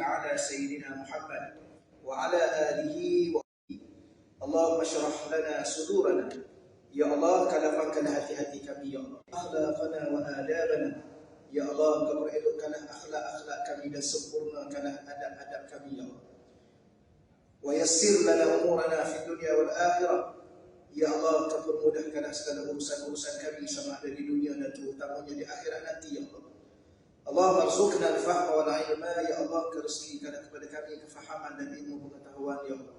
على سيدنا محمد وعلى آله اللهم اشرح لنا صدورنا ya Allah, kalafkanlah hati-hati kami ya Allah, akhlaqana wa adabana ya Allah, Engkau elokkanlah akhlak-akhlak kami dan sempurnakanlah adab-adab kami ya Allah. Wa yassir lana umurana fid dunya wal akhirah ya Allah, Engkau permudahkanlah segala urusan-urusan kami sama ada di dunia dan terutamanya di akhirat nanti ya Allah. Allahumma arzuqna al-fahma wal ilma ya Allah, rezeki-kanlah kepada kami kefahaman dan ilmu pengetahuan ya Allah.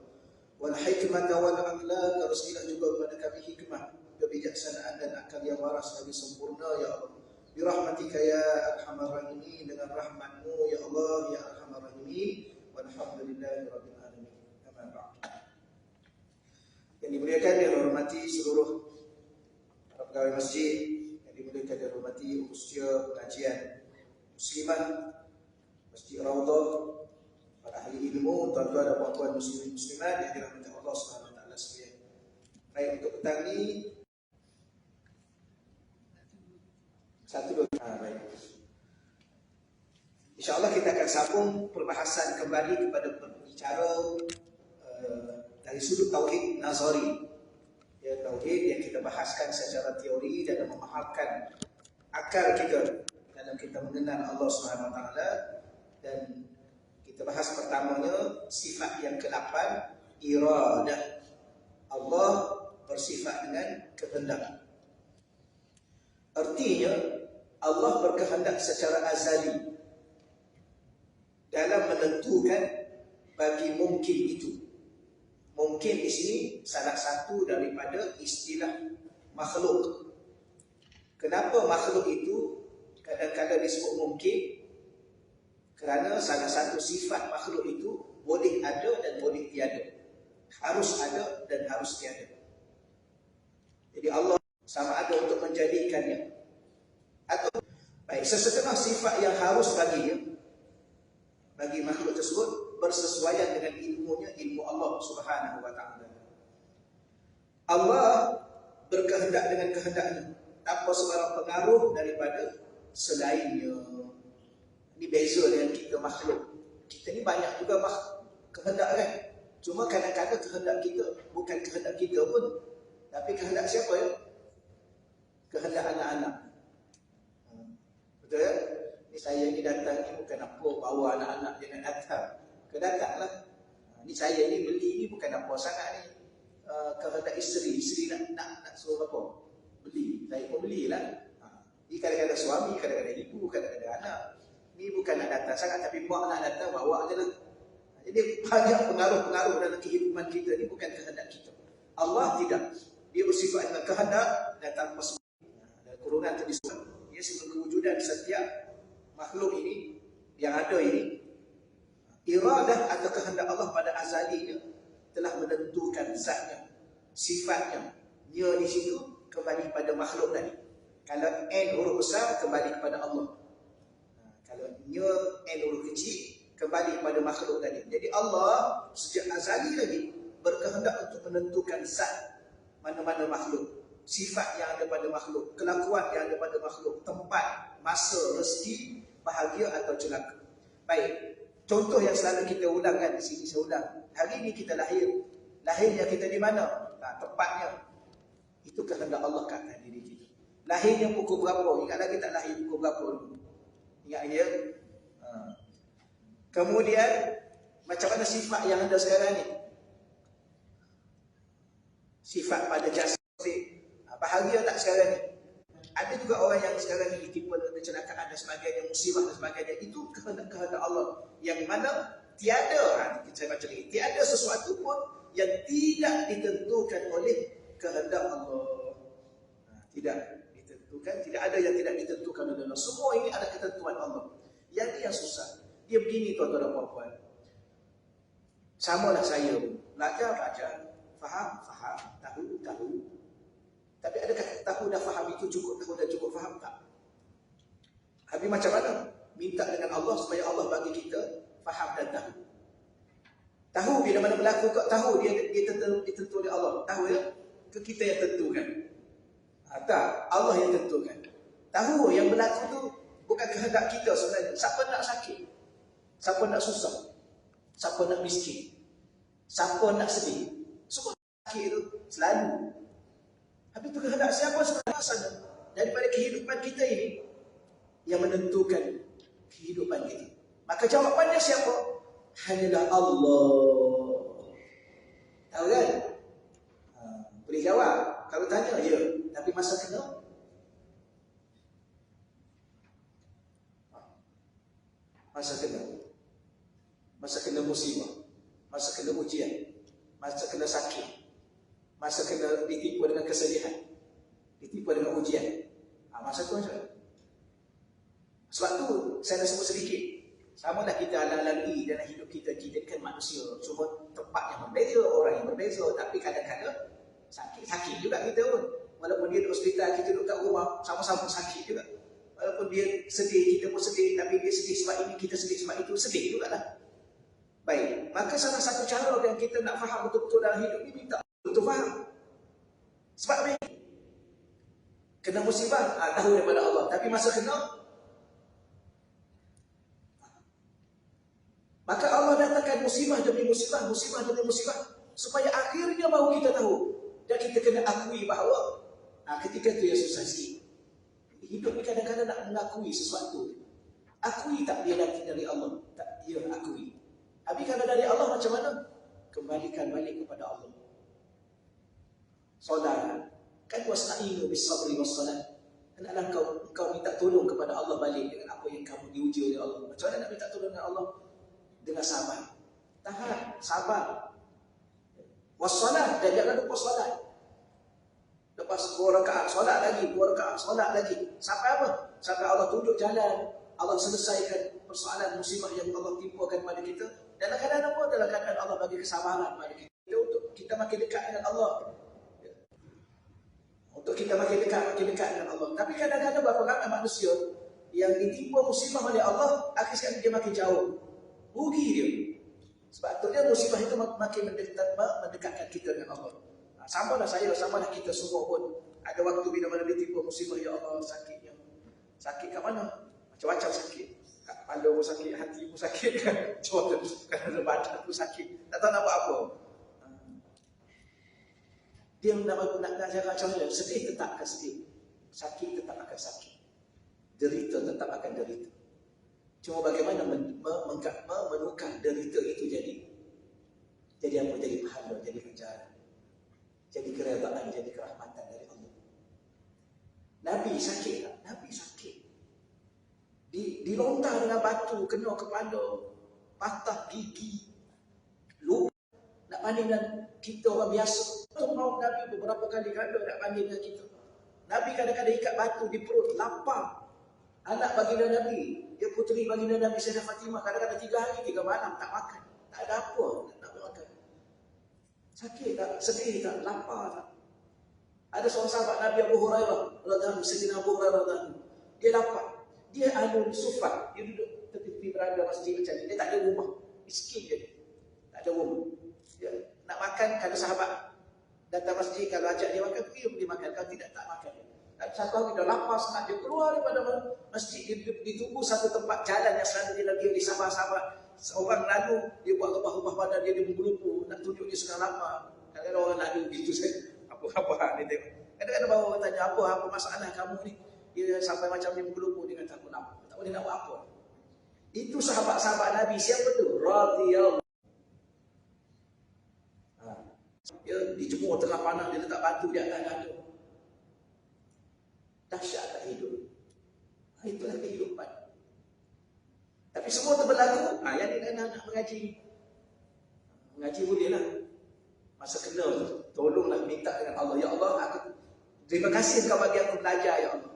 Wal hikmata wal akhlaq, rezeki juga kepada kami hikmah, kebijaksanaan dan akal yang waras lagi sempurna ya Allah. Bi rahmatika ya arhamar rahimin, dengan rahmatmu ya Allah ya arhamar rahimin. Walhamdulillahi rabbil alamin. Amma ba'd. Yang dimuliakan dan dihormati seluruh para pegawai masjid, yang dimuliakan dan dihormati usia pengajian muslimat Masjid Raudhah, para ahli ilmu, tuan-tuan dan puan-puan muslimin muslimat yang dirahmati Allah Subhanahu wa taala sekalian. Baik, untuk petang ini baik. InsyaAllah kita akan sambung perbahasan kembali kepada berbicara dari sudut tauhid nazari. Ya, tauhid yang kita bahaskan secara teori dan memahamkan akal kita dalam kita mengenal Allah Subhanahu wa taala. Dan kita bahas pertamanya sifat yang ke-8, iradah. Allah bersifat dengan kehendak. Artinya Allah berkehendak secara azali dalam menentukan bagi mungkin itu. Mungkin di sini salah satu daripada istilah makhluk. Kenapa makhluk itu kadang-kadang disebut mungkin? Kerana salah satu sifat makhluk itu boleh ada dan boleh tiada. Harus ada dan harus tiada. Jadi Allah sama ada untuk menjadikannya atau baik, sesetengah sifat yang harus bagi makhluk tersebut bersesuaian dengan ilmunya, ilmu Allah Subhanahu wa taala. Allah berkehendak dengan kehendaknya tanpa sebarang pengaruh daripada selainnya. Ini beza dengan kita makhluk. Kita ni banyak juga kehendak kan. Cuma kadang-kadang kehendak kita bukan kehendak kita pun, tapi kehendak siapa ya? Kehendak anak-anak. Betul ya? Ni saya ni datang ni bukan apa bawa anak-anak jangan datang. Kedatanglah. Ni saya ni beli ni bukan apa sangat ni. Kehendak isteri nak suruh apa? Beli. Saya pun belilah. Ni kadang-kadang suami, kadang-kadang ibu, kadang-kadang anak. Ni bukan nak datang sangat, tapi mak nak datang, bawa je lah. Jadi banyak pengaruh-pengaruh dalam kehidupan kita ni bukan kehendak kita. Allah tidak. Dia bersifat dengan kehendak dan tanpa sebab. Dan kurungan tadi disebut, dia sebut kewujudan setiap makhluk ini yang ada ini. Iradah atau kehendak Allah pada azalinya telah menentukan zatnya, sifatnya. Nya di situ kembali pada makhluk tadi. Kalau N huruf besar kembali kepada Allah. Kalau nya N huruf kecil kembali kepada makhluk tadi. Jadi Allah sejak azali lagi berkehendak untuk menentukan zat mana-mana makhluk, sifat yang ada pada makhluk, kelakuan yang ada pada makhluk, tempat, masa, rezeki, bahagia atau celaka. Baik, contoh yang selalu kita ulangkan di sini, saya ulang. Hari ini kita lahir. Lahirnya kita di mana? Tempatnya. Itu kehendak Allah kat diri kita. Lahirnya pukul berapa? Ingat lagi tak lahir pukul berapa dulu? Ingat ya? Kemudian macam mana sifat yang ada sekarang ni? Sifat pada jasad. Bahagia tak sekarang ni? Ada juga orang yang sekarang ni ditimpa dengan kecelakaan dan sebagainya, musibah dan sebagainya. Itu kehendak Allah yang mana tiada, saya baca lagi, tiada sesuatu pun yang tidak ditentukan oleh kehendak Allah. Tidak ditentukan, tidak ada yang tidak ditentukan oleh Allah. Semua ini ada ketentuan Allah. Yang ini yang susah. Dia begini tuan-tuan dan puan-puan. Samalah saya pun. Belajar, faham, tahu. Tapi adakah tahu dan faham itu cukup tahu dan cukup faham tak? Habis macam mana? Minta dengan Allah supaya Allah bagi kita faham dan tahu. Tahu bila mana berlaku kau tahu dia ditentu oleh Allah. Tahu ya? Ke kita yang tentukan. Tak, Allah yang tentukan. Tahu yang berlaku tu bukan kehendak kita sebenarnya. Siapa nak sakit? Siapa nak susah? Siapa nak miskin? Siapa nak sedih? Semua sakit itu selalu. Habis itu kehendak siapa sebenarnya sana? Daripada kehidupan kita ini yang menentukan kehidupan kita. Maka jawapannya siapa? Hanyalah Allah. Tahu kan? Boleh jawab. Kalau tanya, ya. Tapi masa kena? Masa kena. Masa kena musibah. Masa kena ujian. Masa kena sakit. Masa kena ditipu dengan kesedihan. Ditipu dengan ujian. Masa tu macam. Sebab tu, saya nak sebut sedikit. Sama lah kita lalui dalam hidup kita. Kita kan manusia. Cuma tempat yang berbeza, orang yang berbeza. Tapi kadang-kadang sakit juga kita pun. Walaupun dia di hospital, kita duduk kat rumah, sama-sama sakit juga. Walaupun dia sedih, kita pun sedih. Tapi dia sedih sebab ini, kita sedih sebab itu. Sedih juga lah. Baik, maka salah satu cara yang kita nak faham betul-betul dalam hidup ini, minta betul faham. Sebab apa ini? Kena musibah, tahu daripada Allah. Tapi masa kena, maka Allah datangkan musibah demi musibah, musibah demi musibah, supaya akhirnya baru kita tahu. Dan kita kena akui bahawa ketika itu yang susah sikit. Hidup ni kadang-kadang nak mengakui sesuatu. Akui tak dia datang dari Allah? Tak, dia akui. Habis kalau dari Allah macam mana? Kembalikan balik kepada Allah. Solat. Kan wasna'inu bis-sabri was-salat. Hendaklah kau minta tolong kepada Allah balik dengan apa yang kamu diuji oleh Allah. Macam mana nak minta tolong dengan Allah? Dengan sabar. Tahan, sabar. Was-salat, dan jangan lupa solat. Lepas 2 rakaat solat lagi, 2 rakaat solat lagi. Sampai apa? Sampai Allah tunjuk jalan. Allah selesaikan persoalan musibah yang Allah timpakan pada kita. Dalam keadaan apa? Dalam keadaan Allah bagi kesabaran pada kita untuk kita makin dekat dengan Allah. Untuk kita makin dekat dengan Allah. Tapi kadang-kadang berapa ramai manusia yang ditimpa musibah oleh Allah, akhir sekali dia makin jauh. Rugi dia. Sebab tu dia musibah itu makin mendekatkan kita dengan Allah. Samalah saya, samalah kita semua pun. Ada waktu bila mana ditimpa musibah, ya Allah, sakitnya. Sakit kat mana? Macam-macam sakit. Kat kepala pun sakit, hati pun sakit kan. Kerana badan pun sakit. Tak tahu nak buat apa. Dia nak cakap macam mana? Sedih tetap akan sedih. Sakit tetap akan sakit. Derita tetap akan derita. Cuma bagaimana menukar derita itu jadi apa? Jadi pahala, jadi ganjaran. Jadi keredaan, jadi kerahmatan dari Allah. Nabi sakit tak? Nabi sakit. Dilontar dengan batu, kena kepala, patah gigi, luka. Nak banding dengan kita orang biasa. Maut Nabi beberapa kali ganda nak banding dengan kita. Nabi kadang-kadang ikat batu di perut, lapar. Anak baginda Nabi, dia puteri baginda Nabi Sayyidah Fatimah, kadang-kadang 3 hari 3 malam tak makan. Tak ada apa nak makan. Sakit tak? Sedih tak? Lapar tak? Ada seorang sahabat Nabi Abu Hurairah radhiyallahu anhu, Sayyidina Abu Hurairah radhiyallahu anhu. Dia lapar. Dia alun sufat. Dia duduk tepi beranda masjid macam ni. Dia tak ada rumah. Miskin dia. Tak ada rumah. Dia nak makan, kalau sahabat datang masjid, kalau ajak dia makan, dia makan. Kalau tidak, tak makan. Dan satu hari dah lapar sangat, dia keluar daripada masjid. Dia ditunggu satu tempat jalan yang selalu dia lagi di sahabat-sahabat. Seorang lalu, dia buat rebah-rebah badan dia bergelupu, nak tunjuk dia sedang lapar. Kadang-kadang orang lalu gitu saya. Apa-apa dia tengok. Kadang-kadang bawa orang tanya, apa masalah kamu ni? Dia sampai macam dia bergelupu, dia kata aku lapar. Tak boleh nak buat apa. Itu sahabat-sahabat Nabi. Siapa tu? Radhiyallahu. Dia dijemur tengah panas, dia letak batu di atas dada. Dahsyat tak hidup. Itulah kehidupan. Tapi semua tu berlaku. Yang ni nak mengaji. Mengaji boleh lah. Masa kena tu, tolonglah minta dengan Allah. Ya Allah, terima kasih Engkau bagi aku belajar, Ya Allah.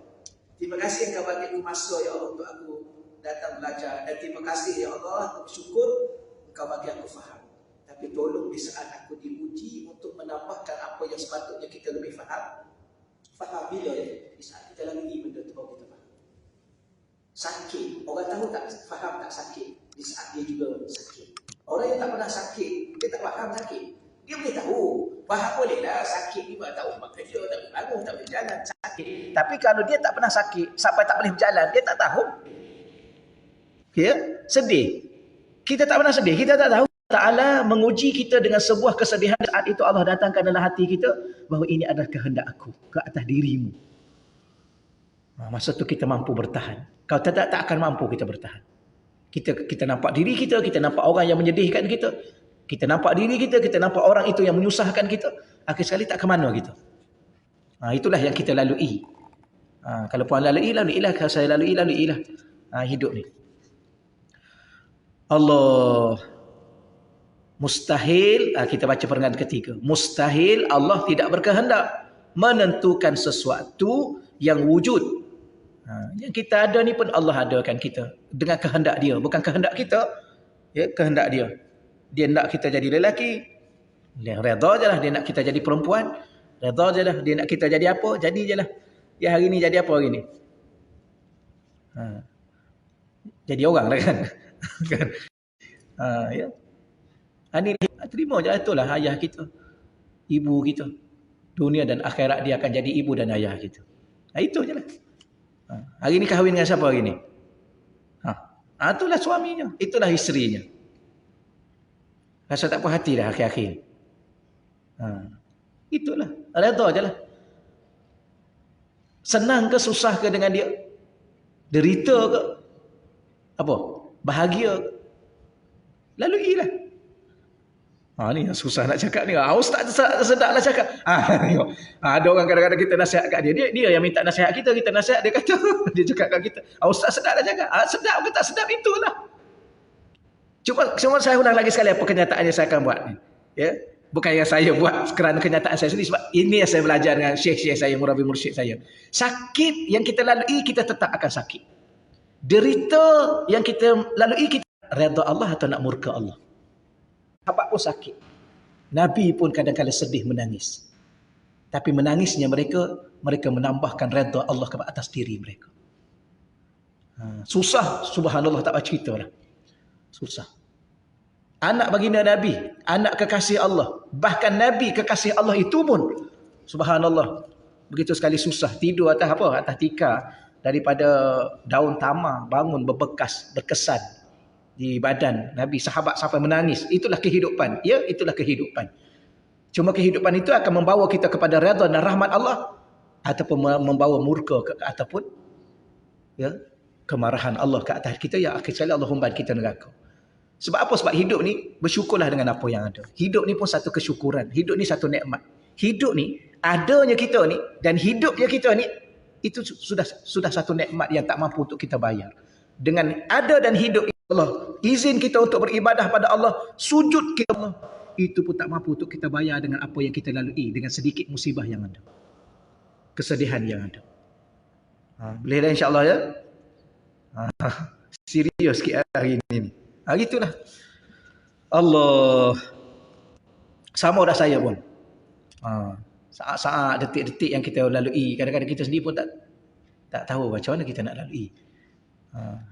Terima kasih Engkau bagi aku masa, Ya Allah, untuk aku datang belajar. Dan terima kasih, Ya Allah, aku bersyukur Engkau bagi aku faham. Tapi tolong di saat aku diuji untuk menambahkan apa yang sepatutnya kita lebih faham. Faham bila ya? Di saat kita lagi benda tu baru kita faham. Sakit. Orang tahu tak faham tak sakit? Di saat dia juga sakit. Orang yang tak pernah sakit, dia tak faham sakit. Dia boleh tahu. Faham boleh lah sakit ni, tahu mak kerja, tak boleh bangun, tak boleh berjalan, sakit. Tapi kalau dia tak pernah sakit, sampai tak boleh berjalan, dia tak tahu. Okay? Sedih. Kita tak pernah sedih, kita tak tahu. Ta'ala menguji kita dengan sebuah kesedihan. Saat itu Allah datangkan dalam hati kita bahawa ini adalah kehendak aku ke atas dirimu. Masa tu kita mampu bertahan. Kalau tak akan mampu kita bertahan. Kita nampak diri kita nampak orang yang menyedihkan kita nampak diri kita nampak orang itu yang menyusahkan kita. Akhir sekali tak ke mana kita. Itulah yang kita lalui. Kalau puan laluilah. Kalau saya laluilah. Hidup ni. Allah mustahil, kita baca perenggan ketiga. Mustahil Allah tidak berkehendak menentukan sesuatu yang wujud. Yang kita ada ni pun Allah adakan kita dengan kehendak dia, bukan kehendak kita. Ya, kehendak dia. Dia nak kita jadi lelaki, dia redha je lah. Dia nak kita jadi perempuan, redha je lah. Dia nak kita jadi apa, jadi je lah. Ya, hari ni jadi apa hari ni? Jadi orang lah kan. Kan? Ya. Ini terima je, itulah ayah kita, ibu kita. Dunia dan akhirat dia akan jadi ibu dan ayah kita. Itu je lah. Hari ni kahwin dengan siapa hari ni? Itulah suaminya, itulah isterinya. Rasa tak puas hati dah akhir-akhir. Itulah, redha je lah. Senang ke susah ke dengan dia? Derita ke? Apa? Bahagia ke? Laluilah. Ni yang susah nak cakap ni. Ustaz sedap lah cakap. Ada orang kadang-kadang kita nasihat kat dia. Dia yang minta nasihat kita nasihat, dia kata, dia cakap kat kita, Ustaz sedap lah cakap. Sedap ke tak sedap, itulah. Cuma saya ulang lagi sekali apa kenyataan yang saya akan buat ni. Ya? Bukan yang saya buat kerana kenyataan saya sendiri. Sebab ini yang saya belajar dengan syekh-syekh saya, murabi mursyid saya. Sakit yang kita lalui, kita tetap akan sakit. Derita yang kita lalui, kita redha Allah atau nak murka Allah. Sahabat pun sakit. Nabi pun kadang-kadang sedih menangis. Tapi menangisnya mereka menambahkan redha Allah ke atas diri mereka. Susah, subhanallah, tak baca cerita lah. Susah. Anak baginda Nabi, anak kekasih Allah. Bahkan Nabi kekasih Allah itu pun, subhanallah, begitu sekali susah. Tidur atas apa? Atas tikar daripada daun tamar, bangun berbekas, berkesan di badan Nabi, sahabat sampai menangis. Itulah kehidupan. Ya, itulah kehidupan. Cuma kehidupan itu akan membawa kita kepada redha dan rahmat Allah ataupun membawa murka ataupun ya, kemarahan Allah ke atas kita, yang akhir sekali Allah humban kita neraka. Sebab apa? Sebab hidup ni bersyukurlah dengan apa yang ada. Hidup ni pun satu kesyukuran. Hidup ni satu nikmat. Hidup ni, adanya kita ni dan hidupnya kita ni, itu sudah satu nikmat yang tak mampu untuk kita bayar. Dengan ada dan hidup Allah, izin kita untuk beribadah pada Allah, sujud kita Allah, itu pun tak mampu untuk kita bayar dengan apa yang kita lalui, dengan sedikit musibah yang ada, kesedihan yang ada. Boleh dah insya-Allah ya. Serius sikit hari ini. Gitulah. Allah. Sama dah saya pun. Saat-saat, detik-detik yang kita lalui, kadang-kadang kita sendiri pun tak tahu macam mana kita nak lalui.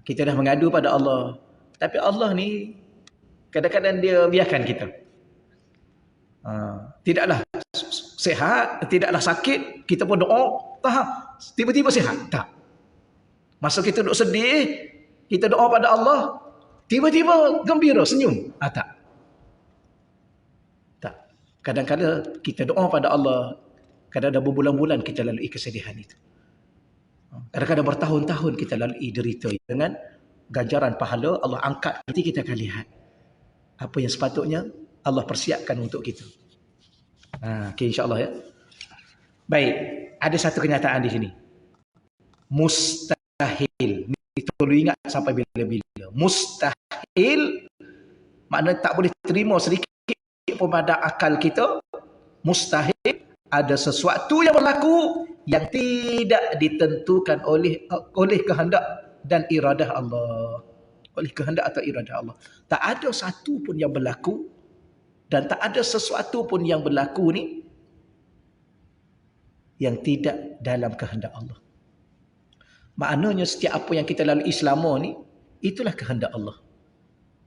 Kita dah mengadu pada Allah, tapi Allah ni kadang-kadang dia biarkan kita. Tidaklah sihat, tidaklah sakit, kita pun doa, tiba-tiba sihat. Tak. Masa kita duduk sedih, kita doa pada Allah, tiba-tiba gembira, senyum. Tak. Tak. Kadang-kadang kita doa pada Allah, kadang-kadang berbulan-bulan kita lalui kesedihan itu. Kadang-kadang bertahun-tahun kita lalui derita. Dengan ganjaran pahala Allah angkat, nanti kita akan lihat apa yang sepatutnya Allah persiapkan untuk kita. Okay, insya-Allah ya. Baik, ada satu kenyataan di sini. Mustahil. Itu perlu ingat sampai bila-bila. Mustahil maknanya tak boleh terima sedikit pun pada akal kita. Mustahil ada sesuatu yang berlaku yang tidak ditentukan oleh kehendak dan iradah Allah. Oleh kehendak atau iradah Allah. Tak ada satu pun yang berlaku dan tak ada sesuatu pun yang berlaku ni yang tidak dalam kehendak Allah. Maknanya setiap apa yang kita lalui selama ni, itulah kehendak Allah.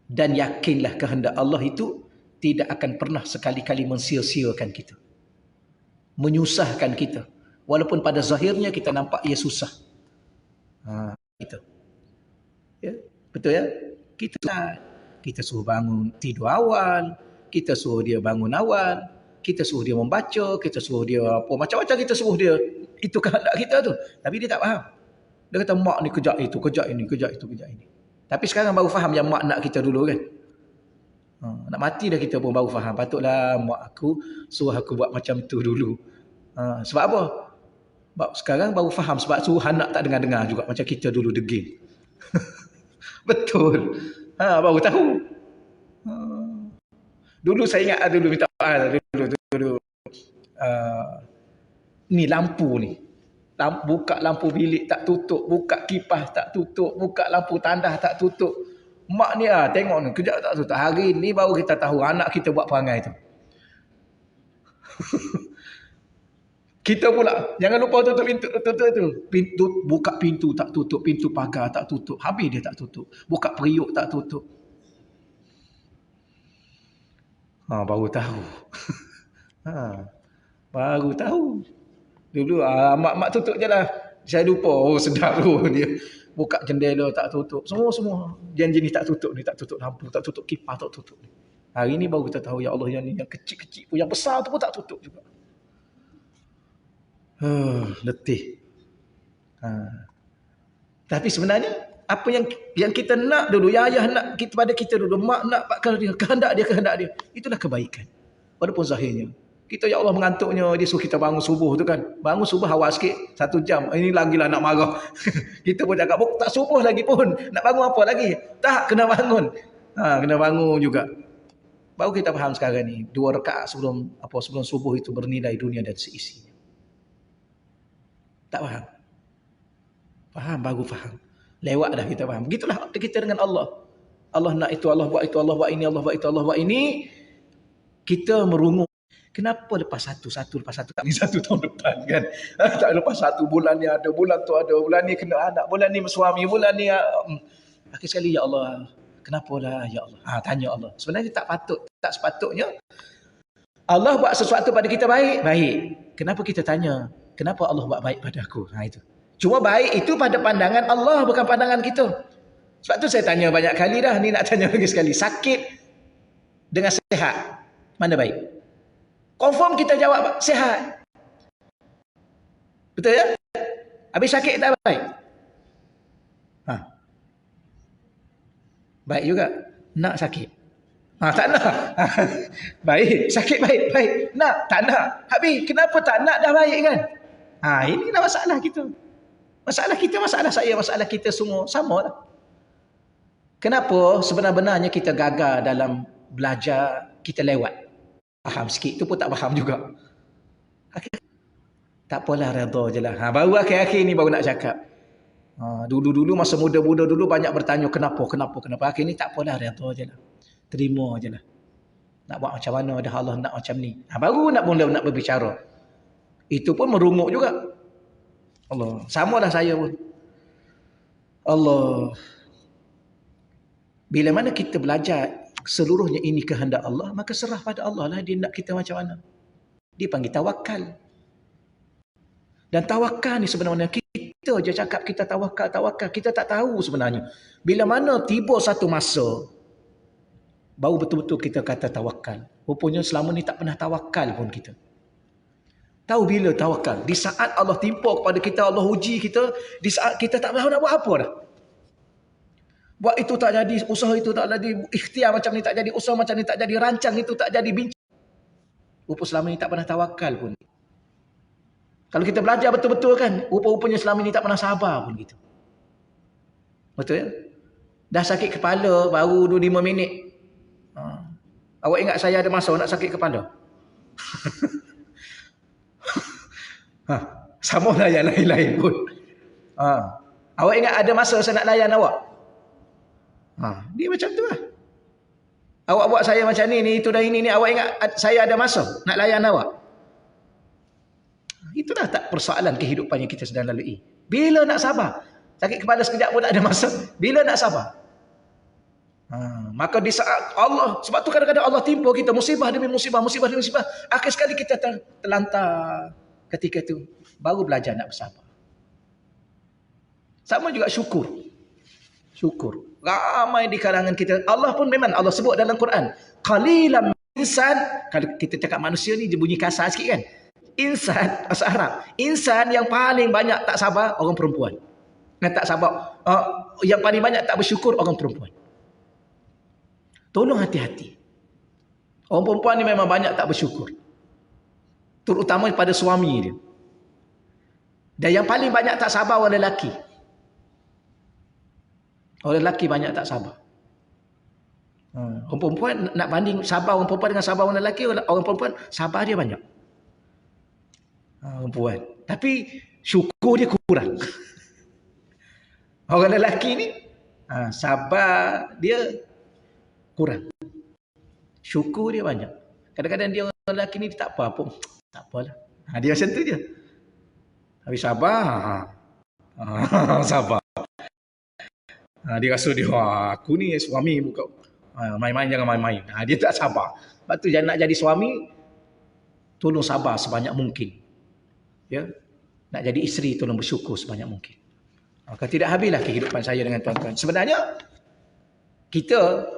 Dan yakinlah kehendak Allah itu tidak akan pernah sekali-kali mensia-siakan kita, menyusahkan kita. Walaupun pada zahirnya kita nampak ia susah. Itu. Ya, betul ya? Kita Kita suruh bangun tidur awal, kita suruh dia bangun awal, kita suruh dia membaca, kita suruh dia apa, macam-macam kita suruh dia. Itu kehendak kita tu. Tapi dia tak faham. Dia kata mak ni kejap itu, kejap ini, kejap itu, kejap ini. Tapi sekarang baru faham yang mak nak kita dulu kan. Nak mati dah kita pun baru faham. Patutlah mak aku suruh aku buat macam tu dulu. Sebab apa? Sebab sekarang baru faham. Sebab suruh anak tak dengar-dengar juga. Macam kita dulu degil. Betul. Baru tahu. Dulu saya ingat dulu minta maaf dulu. Ni lampu ni. Buka lampu bilik tak tutup, buka kipas tak tutup, buka lampu tandas tak tutup. Mak ni tengok ni, kejap tak tutup. Hari ni baru kita tahu anak kita buat perangai tu. Kita pula jangan lupa tutup pintu, buka pintu tak tutup, pintu pagar tak tutup, habis dia tak tutup. Buka periuk tak tutup. Baru tahu. Baru tahu. Dulu mak tutup je lah. Saya lupa. Sedap tu dia. Buka jendela tak tutup. Semua. Jenis tak tutup ni. Tak tutup lampu. Tak tutup kipas. Tak tutup ni. Hari ni baru kita tahu. Ya Allah yang ni. Yang kecil-kecil pun. Yang besar tu pun tak tutup juga. Letih. Tapi sebenarnya. Apa yang kita nak dulu. Yang ayah nak pada kita dulu. Mak nak pakar dia. Kehendak dia. Itulah kebaikan. Walaupun zahirnya. Kita ya Allah mengantuknya, dia suruh kita bangun subuh tu kan. Bangun subuh awal sikit, 1 jam. Ini lagi lah nak marah. Kita pun cakap, tak subuh lagi pun. Nak bangun apa lagi? Tak, kena bangun. Kena bangun juga. Baru kita faham sekarang ni. 2 rakaat sebelum subuh itu bernilai dunia dan seisinya. Tak faham? Faham, baru faham. Lewat dah kita faham. Begitulah kita dengan Allah. Allah nak itu, Allah buat itu, Allah buat ini, Allah buat itu, Allah buat ini. Kita merungut. Kenapa lepas satu tak ni 1 tahun depan kan? Tak lepas 1 bulan ni ada, bulan tu ada, bulan ni kena anak, bulan ni bersuami, bulan ni akhir sekali ya Allah, kenapalah ya Allah? Tanya Allah. Sebenarnya tak sepatutnya Allah buat sesuatu pada kita baik. Kenapa kita tanya, kenapa Allah buat baik pada aku? Itu. Cuma baik itu pada pandangan Allah, bukan pandangan kita. Sebab tu saya tanya banyak kali dah, ni nak tanya lagi sekali. Sakit dengan sihat, mana baik? Confirm kita jawab sihat. Betul ya? Habis sakit tak baik? Baik juga. Nak sakit. Tak nak. Baik. Sakit baik. Nak. Tak nak. Habis kenapa tak nak dah baik kan? Inilah masalah kita. Masalah kita, masalah saya, masalah kita semua. Sama lah. Kenapa sebenarnya kita gagal dalam belajar, kita lewat? Faham sikit tu pun tak faham juga. Tak apalah, redha je lah. Baru akhir-akhir ni baru nak cakap. Dulu-dulu masa muda-muda dulu banyak bertanya kenapa. Akhir ni tak apalah, redha je lah. Terima je lah. Nak buat macam mana, dah Allah nak macam ni. Baru nak mula nak berbicara. Itu pun merungut juga. Allah. Sama lah saya pun. Allah. Bila mana kita belajar seluruhnya ini kehendak Allah, maka serah pada Allah lah dia nak kita macam mana. Dia panggil tawakal. Dan tawakal ni sebenarnya kita je cakap kita tawakal. Kita tak tahu sebenarnya. Bila mana tiba satu masa, baru betul-betul kita kata tawakal. Rupanya selama ni tak pernah tawakal pun kita. Tahu bila tawakal? Di saat Allah timpa kepada kita, Allah uji kita, di saat kita tak tahu nak buat apa dah. Buat itu tak jadi, usaha itu tak jadi, ikhtiar macam ni tak jadi, usaha macam ni tak jadi, rancang itu tak jadi, bincang. Rupa selama ni tak pernah tawakal pun. Kalau kita belajar betul-betul kan, rupa-rupanya selama ni tak pernah sabar pun gitu. Betul ya? Dah sakit kepala, baru 5 minit. Awak ingat saya ada masa nak sakit kepala? Sama lah yang lain-lain pun. Awak ingat ada masa saya nak layan awak? Dia macam tu lah. Awak buat saya macam ni itu dah ini, awak ingat saya ada masa nak layan awak? Itulah tak persoalan kehidupan yang kita sedang lalui. Bila nak sabar? Sakit kepala sekejap pun tak ada masa. Bila nak sabar? Maka di saat Allah, sebab tu kadang-kadang Allah timpa kita musibah demi musibah. Akhir sekali kita terlantar ketika itu. Baru belajar nak bersabar. Sama juga syukur. Syukur. Ramai di kalangan kita. Allah pun memang Allah sebut dalam Quran. Qalilam insan. Kalau kita cakap manusia ni dia bunyi kasar sikit kan. Insan, bahasa Arab. Insan yang paling banyak tak sabar, orang perempuan. Dan tak sabar. Yang paling banyak tak bersyukur, orang perempuan. Tolong hati-hati. Orang perempuan ni memang banyak tak bersyukur. Terutama pada suami dia. Dan yang paling banyak tak sabar orang lelaki. Orang lelaki banyak tak sabar. Orang perempuan nak banding sabar orang perempuan dengan sabar orang lelaki, orang perempuan sabar dia banyak. Orang perempuan. Tapi syukur dia kurang. Orang lelaki ni sabar dia kurang. Syukur dia banyak. Kadang-kadang dia orang lelaki ni tak apa-apa. Tak apalah. Dia macam tu je. Habis sabar. Sabar. Dia rasa dia, aku ni suami bukan main-main, jangan main-main. Dia tak sabar. Sebab tu jangan nak jadi suami, tolong sabar sebanyak mungkin. Ya. Nak jadi isteri, tolong bersyukur sebanyak mungkin. Kalau tidak habislah kehidupan saya dengan tuan-tuan. Sebenarnya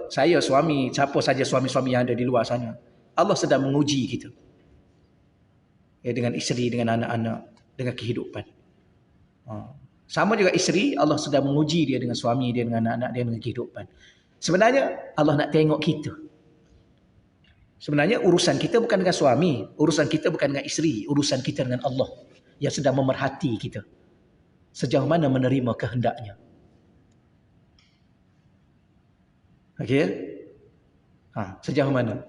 saya suami, siapa saja suami-suami yang ada di luar sana, Allah sedang menguji kita. Ya, dengan isteri, dengan anak-anak, dengan kehidupan. Sama juga isteri, Allah sedang menguji dia dengan suami dia, dengan anak-anak dia, dengan kehidupan. Sebenarnya Allah nak tengok kita. Sebenarnya urusan kita bukan dengan suami, urusan kita bukan dengan isteri, urusan kita dengan Allah yang sedang memerhati kita. Sejauh mana menerima kehendaknya. Okey? Sejauh mana?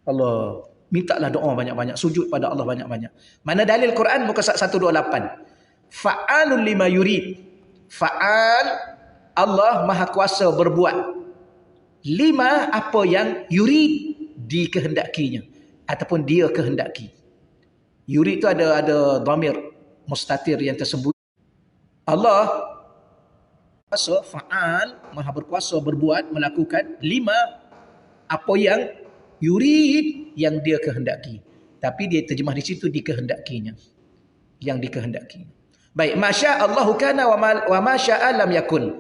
Allah, mintalah doa banyak-banyak, sujud pada Allah banyak-banyak. Mana dalil Quran muka surat 128. Fa'alul lima yurid. Fa'al, Allah maha kuasa berbuat. Lima apa yang yurid dikehendakinya. Ataupun dia kehendaki. Yurid itu ada dhamir mustatir yang tersembunyi. Allah kuasa, fa'al, maha berkuasa berbuat, melakukan lima apa yang yurid yang dia kehendaki. Tapi dia terjemah di situ dikehendakinya. Yang dikehendakinya. Baik, masya Allahu kana wa ma syaa lam yakun.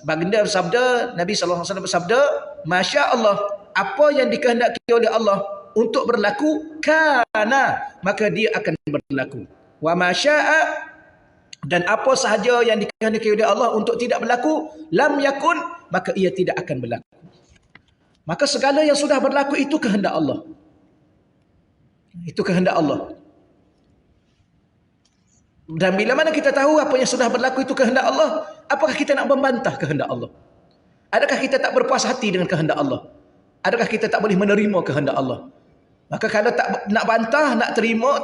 Baginda bersabda, Nabi sallallahu alaihi wasallam bersabda, masya Allah, apa yang dikehendaki oleh Allah untuk berlaku kana, maka dia akan berlaku. Wa ma syaa, dan apa sahaja yang dikehendaki oleh Allah untuk tidak berlaku, lam yakun, maka ia tidak akan berlaku. Maka segala yang sudah berlaku itu kehendak Allah. Itu kehendak Allah. Dan bila mana kita tahu apa yang sudah berlaku itu kehendak Allah, apakah kita nak membantah kehendak Allah? Adakah kita tak berpuas hati dengan kehendak Allah? Adakah kita tak boleh menerima kehendak Allah? Maka kalau tak nak bantah, nak terima,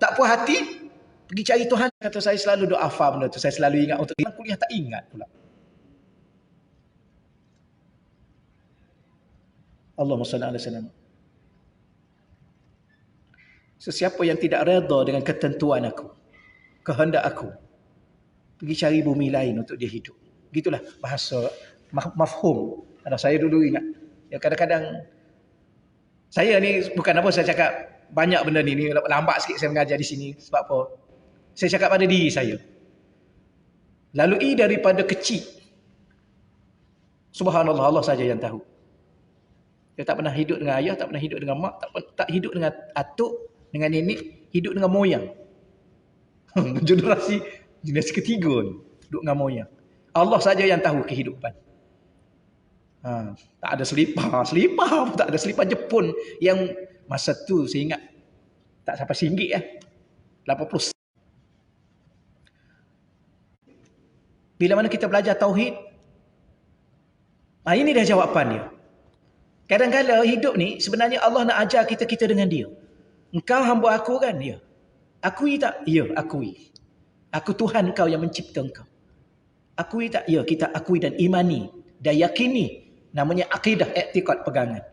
tak puas hati, pergi cari Tuhan. Kata saya selalu doa faham benda tu. Saya selalu ingat untuk kuliah, tak ingat pula. Allahumma salli ala sayyidina. Sesiapa yang tidak redha dengan ketentuan aku, kehendak aku, pergi cari bumi lain untuk dia hidup. Gitulah bahasa mafhum. Kalau saya dulu ingat, ya kadang-kadang saya ni bukan apa saya cakap banyak benda ni lambat sikit saya mengajar di sini. Sebab apa? Saya cakap pada diri saya. Lalui daripada kecil. Subhanallah, Allah saja yang tahu. Dia tak pernah hidup dengan ayah, tak pernah hidup dengan mak, tak hidup dengan atuk, dengan nenek, hidup dengan moyang. generasi ketiga ni, hidup dengan moyang. Allah saja yang tahu kehidupan. Tak ada selipar pun tak ada, selipar Jepun yang masa tu saya ingat tak sampai RM1 80. Bila mana kita belajar tauhid, ini dah jawapan dia. Kadang-kadang hidup ni sebenarnya Allah nak ajar kita dengan dia. Engkau hamba aku kan? Ya. Akui tak? Ya, akui. Aku Tuhan kau yang mencipta engkau. Akui tak? Ya, kita akui dan imani dan yakini. Namanya akidah, i'tiqad, pegangan.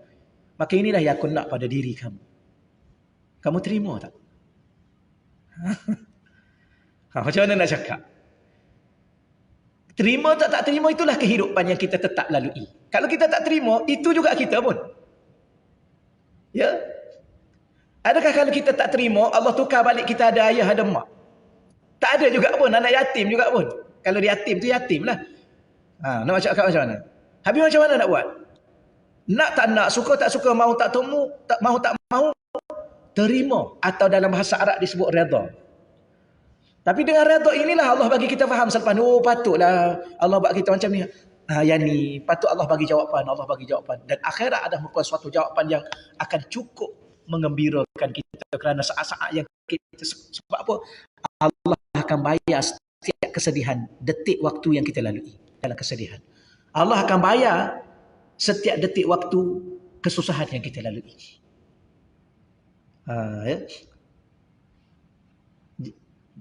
Maka inilah yang aku nak pada diri kamu. Kamu terima tak? Macam mana nak cakap? Terima tak terima itulah kehidupan yang kita tetap lalui. Kalau kita tak terima, itu juga kita pun. Ya? Adakah kalau kita tak terima, Allah tukar balik kita ada ayah, ada mak? Tak ada juga pun, anak yatim juga pun. Kalau dia yatim tu yatim lah. Nak cakap macam mana? Habis macam mana nak buat? Nak tak nak, suka tak suka, mahu tak mahu, terima. Atau dalam bahasa Arab disebut redha. Tapi dengan redha inilah Allah bagi kita faham selepas ni, oh patutlah Allah buat kita macam ni. Yang ni patut Allah bagi jawapan, Allah bagi jawapan. Dan akhirat ada merupakan suatu jawapan yang akan cukup mengembirakan kita, kerana saat-saat yang kita, sebab apa? Allah akan bayar setiap kesedihan, detik waktu yang kita lalui dalam kesedihan. Allah akan bayar setiap detik waktu kesusahan yang kita lalui. Ya.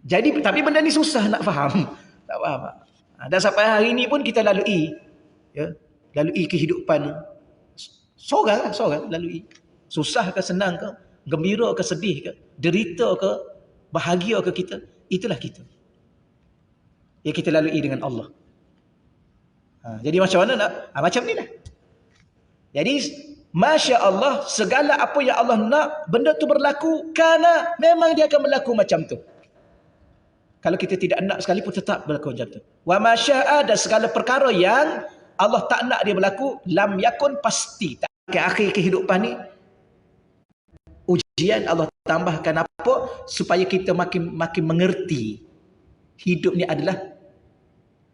Jadi, tapi benda ni susah nak faham. Tak faham. Dan sampai hari ni pun kita lalui, ya, lalui kehidupan seorang lalui. Susah ke senang ke, gembira ke sedih ke, derita ke, bahagia ke kita, itulah kita. Yang kita lalui dengan Allah. Jadi macam mana nak? Macam ni lah. Jadi, Masya Allah, segala apa yang Allah nak, benda tu berlaku kerana memang dia akan berlaku macam tu. Kalau kita tidak nak sekalipun tetap berlaku macam tu. Wa masya'a, dan segala perkara yang Allah tak nak dia berlaku, lam yakun, pasti. Akhir kehidupan ni, ujian Allah tambahkan apa? Supaya kita makin mengerti hidup ni adalah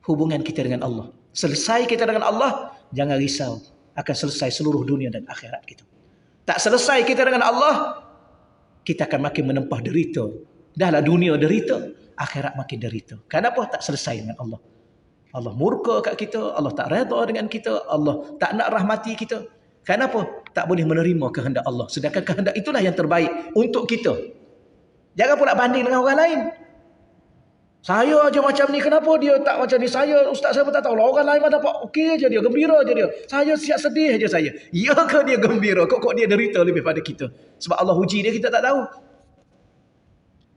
hubungan kita dengan Allah. Selesai kita dengan Allah, jangan risau. Akan selesai seluruh dunia dan akhirat kita. Tak selesai kita dengan Allah, kita akan makin menempah derita. Dahlah dunia derita, akhirat makin derita. Kenapa tak selesai dengan Allah? Allah murka kat kita, Allah tak redha dengan kita, Allah tak nak rahmati kita. Kenapa? Tak boleh menerima kehendak Allah. Sedangkan kehendak itulah yang terbaik untuk kita. Jangan pula banding dengan orang lain. Saya aja macam ni, kenapa dia tak macam ni? Ustaz saya pun tak tahu lah. Orang lain mah dapat okey je dia, gembira je dia. Saya siap sedih je saya. Ya ke dia gembira? Kok dia derita lebih pada kita? Sebab Allah uji dia, kita tak tahu.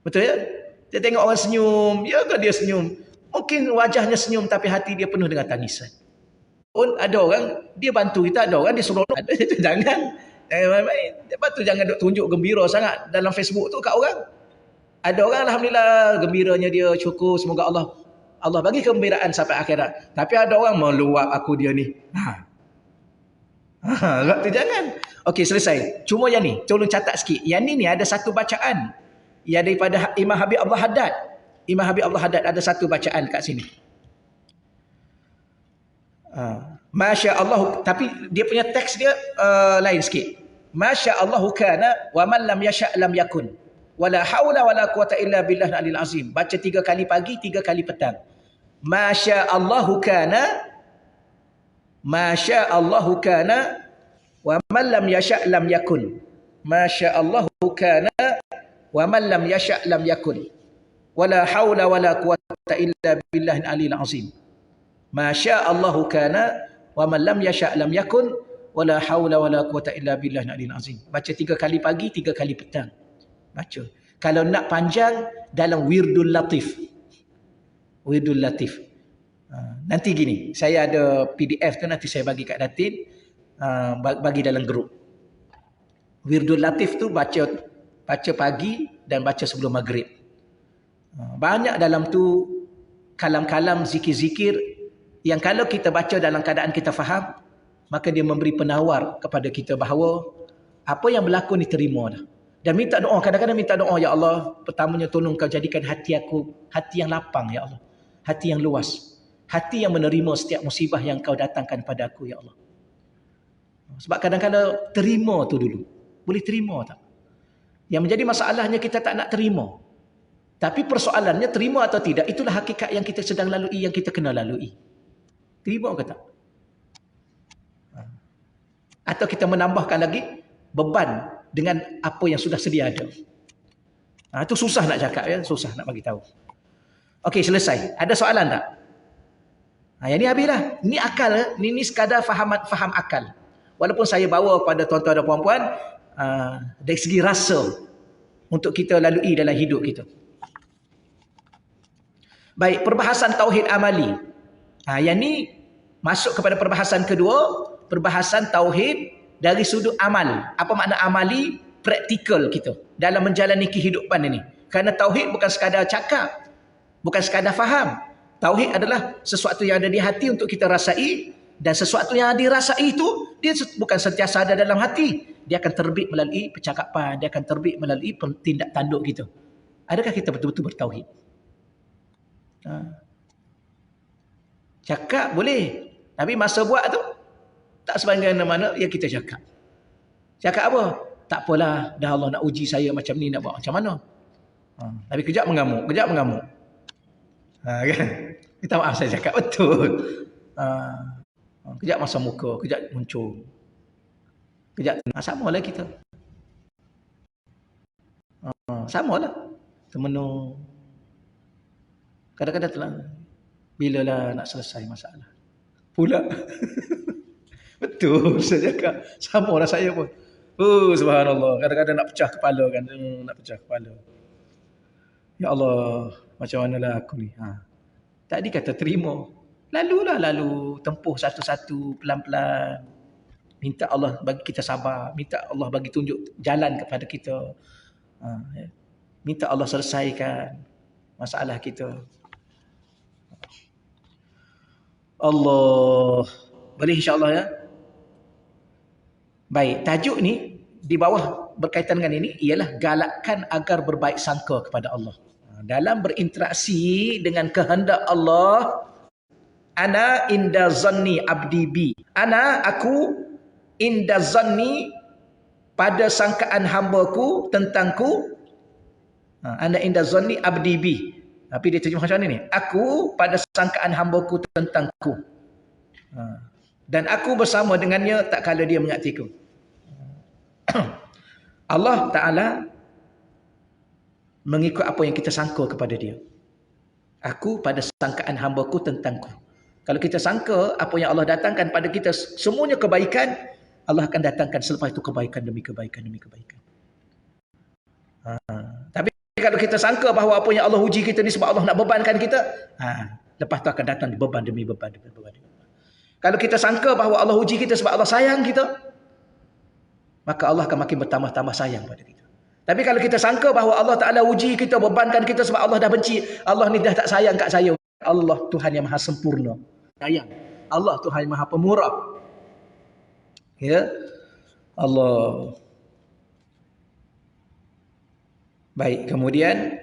Betul ya? Dia tengok orang senyum, ya ke dia senyum? Mungkin wajahnya senyum tapi hati dia penuh dengan tangisan. Pun ada orang dia bantu kita, ada orang dia suruh jangan main-main. Lepas tu jangan tunjuk gembira sangat dalam Facebook tu kat orang. Ada orang alhamdulillah gembiranya dia cukup, semoga Allah bagi kegembiraan sampai akhirat. Tapi ada orang meluap aku dia ni. Sebab tu jangan. Okey, selesai. Cuma yang ni, tolong catat sikit. Yang ni ada satu bacaan yang daripada Imam Habib Abdul Haddad. Imam Habib Abdul Haddad ada satu bacaan kat sini. Masya Allah, tapi dia punya teks dia lain sikit. Masya Allah kana wa man lam yasha' lam yakun. Wala haula wala quwata illa billah al-alil azim. Baca 3 kali pagi, 3 kali petang. Masya Allah kana, Masya Allah kana, wa man lam yasha' lam yakun. Masya Allah kana, wa man lam yasha' lam yakun. Wala haula wala quwata illa billah al-alil azim. Masya Allah kana, wa man lam yasha' lam yakun. Wala haula wala quwata illa billah al-alil azim. Baca 3 kali pagi, 3 kali petang. Baca. Kalau nak panjang, dalam Wirdul Latif. Wirdul Latif. Nanti gini, saya ada PDF tu, nanti saya bagi kat Datin, bagi dalam grup. Wirdul Latif tu baca pagi dan baca sebelum maghrib. Banyak dalam tu kalam-kalam, zikir-zikir yang kalau kita baca dalam keadaan kita faham, maka dia memberi penawar kepada kita bahawa apa yang berlaku ni terima dah. Dan minta doa, kadang-kadang minta doa, ya Allah, pertamanya tolong kau jadikan hati aku hati yang lapang, ya Allah. Hati yang luas. Hati yang menerima setiap musibah yang kau datangkan pada aku, ya Allah. Sebab kadang-kadang terima tu dulu. Boleh terima tak? Yang menjadi masalahnya kita tak nak terima. Tapi persoalannya terima atau tidak, itulah hakikat yang kita sedang lalui, yang kita kena lalui. Terima ke tak? Atau kita menambahkan lagi beban dengan apa yang sudah sedia ada. Itu susah nak cakap ya, susah nak bagi tahu. Okey, selesai. Ada soalan tak? Yang ni habislah. Ni akal, ni sekadar faham akal. Walaupun saya bawa pada tuan-tuan dan puan-puan dari segi rasa untuk kita lalui dalam hidup kita. Baik, perbahasan tauhid amali. Yang ni masuk kepada perbahasan kedua, perbahasan tauhid dari sudut amal. Apa makna amali? Praktikal kita dalam menjalani kehidupan ini. Kerana tauhid bukan sekadar cakap, bukan sekadar faham, Tauhid adalah sesuatu yang ada di hati untuk kita rasai, dan sesuatu yang dirasai itu dia bukan sentiasa ada dalam hati. Dia akan terbit melalui percakapan, dia akan terbit melalui tindak tanduk kita. Adakah kita betul-betul bertauhid? Cakap boleh, tapi masa buat tu tak sebagaimana yang kita cakap. Cakap apa? Tak apalah, dah Allah nak uji saya macam ni, nak buat macam mana? Tapi kejap mengamuk. Kan? Minta maaf saya cakap betul. Kejap masam muka, kejap muncul. Kejap samalah kita. Samalah. Termenung. Kadang-kadang telah bilalah nak selesai masalah. Pula. Betul saya cakap. Samalah saya pun. Subhanallah. Kadang-kadang nak pecah kepala kan. Nak pecah kepala. Ya Allah, macam manalah aku ni. Tadi kata terima. Lalu tempuh satu-satu, pelan-pelan. Minta Allah bagi kita sabar. Minta Allah bagi tunjuk jalan kepada kita. Minta Allah selesaikan masalah kita. Allah. Boleh insya-Allah ya? Baik, tajuk ni di bawah berkaitan dengan ini ialah galakkan agar berbaik sangka kepada Allah. Dalam berinteraksi dengan kehendak Allah, ana inda zanni abdi bi. Aku inda zanni pada sangkaan hambaku tentangku. Ana inda zanni abdi bi. Tapi dia terjemah macam ni. Aku pada sangkaan hambaku tentangku. Dan aku bersama dengannya tak kala dia mengatiku. Allah Ta'ala mengikut apa yang kita sangka kepada dia. Aku pada sangkaan hambaku tentangku. Kalau kita sangka apa yang Allah datangkan pada kita semuanya kebaikan, Allah akan datangkan selepas itu kebaikan demi kebaikan demi kebaikan. Tapi kalau kita sangka bahawa apa yang Allah uji kita ni sebab Allah nak bebankan kita, lepas tu akan datang beban demi beban demi beban. Kalau kita sangka bahawa Allah uji kita sebab Allah sayang kita, maka Allah akan makin bertambah-tambah sayang pada kita. Tapi kalau kita sangka bahawa Allah Ta'ala uji kita, bebankan kita sebab Allah dah benci, Allah ni dah tak sayang kat saya. Allah Tuhan yang maha sempurna. Sayang. Allah Tuhan yang maha pemurah. Ya. Allah. Baik, kemudian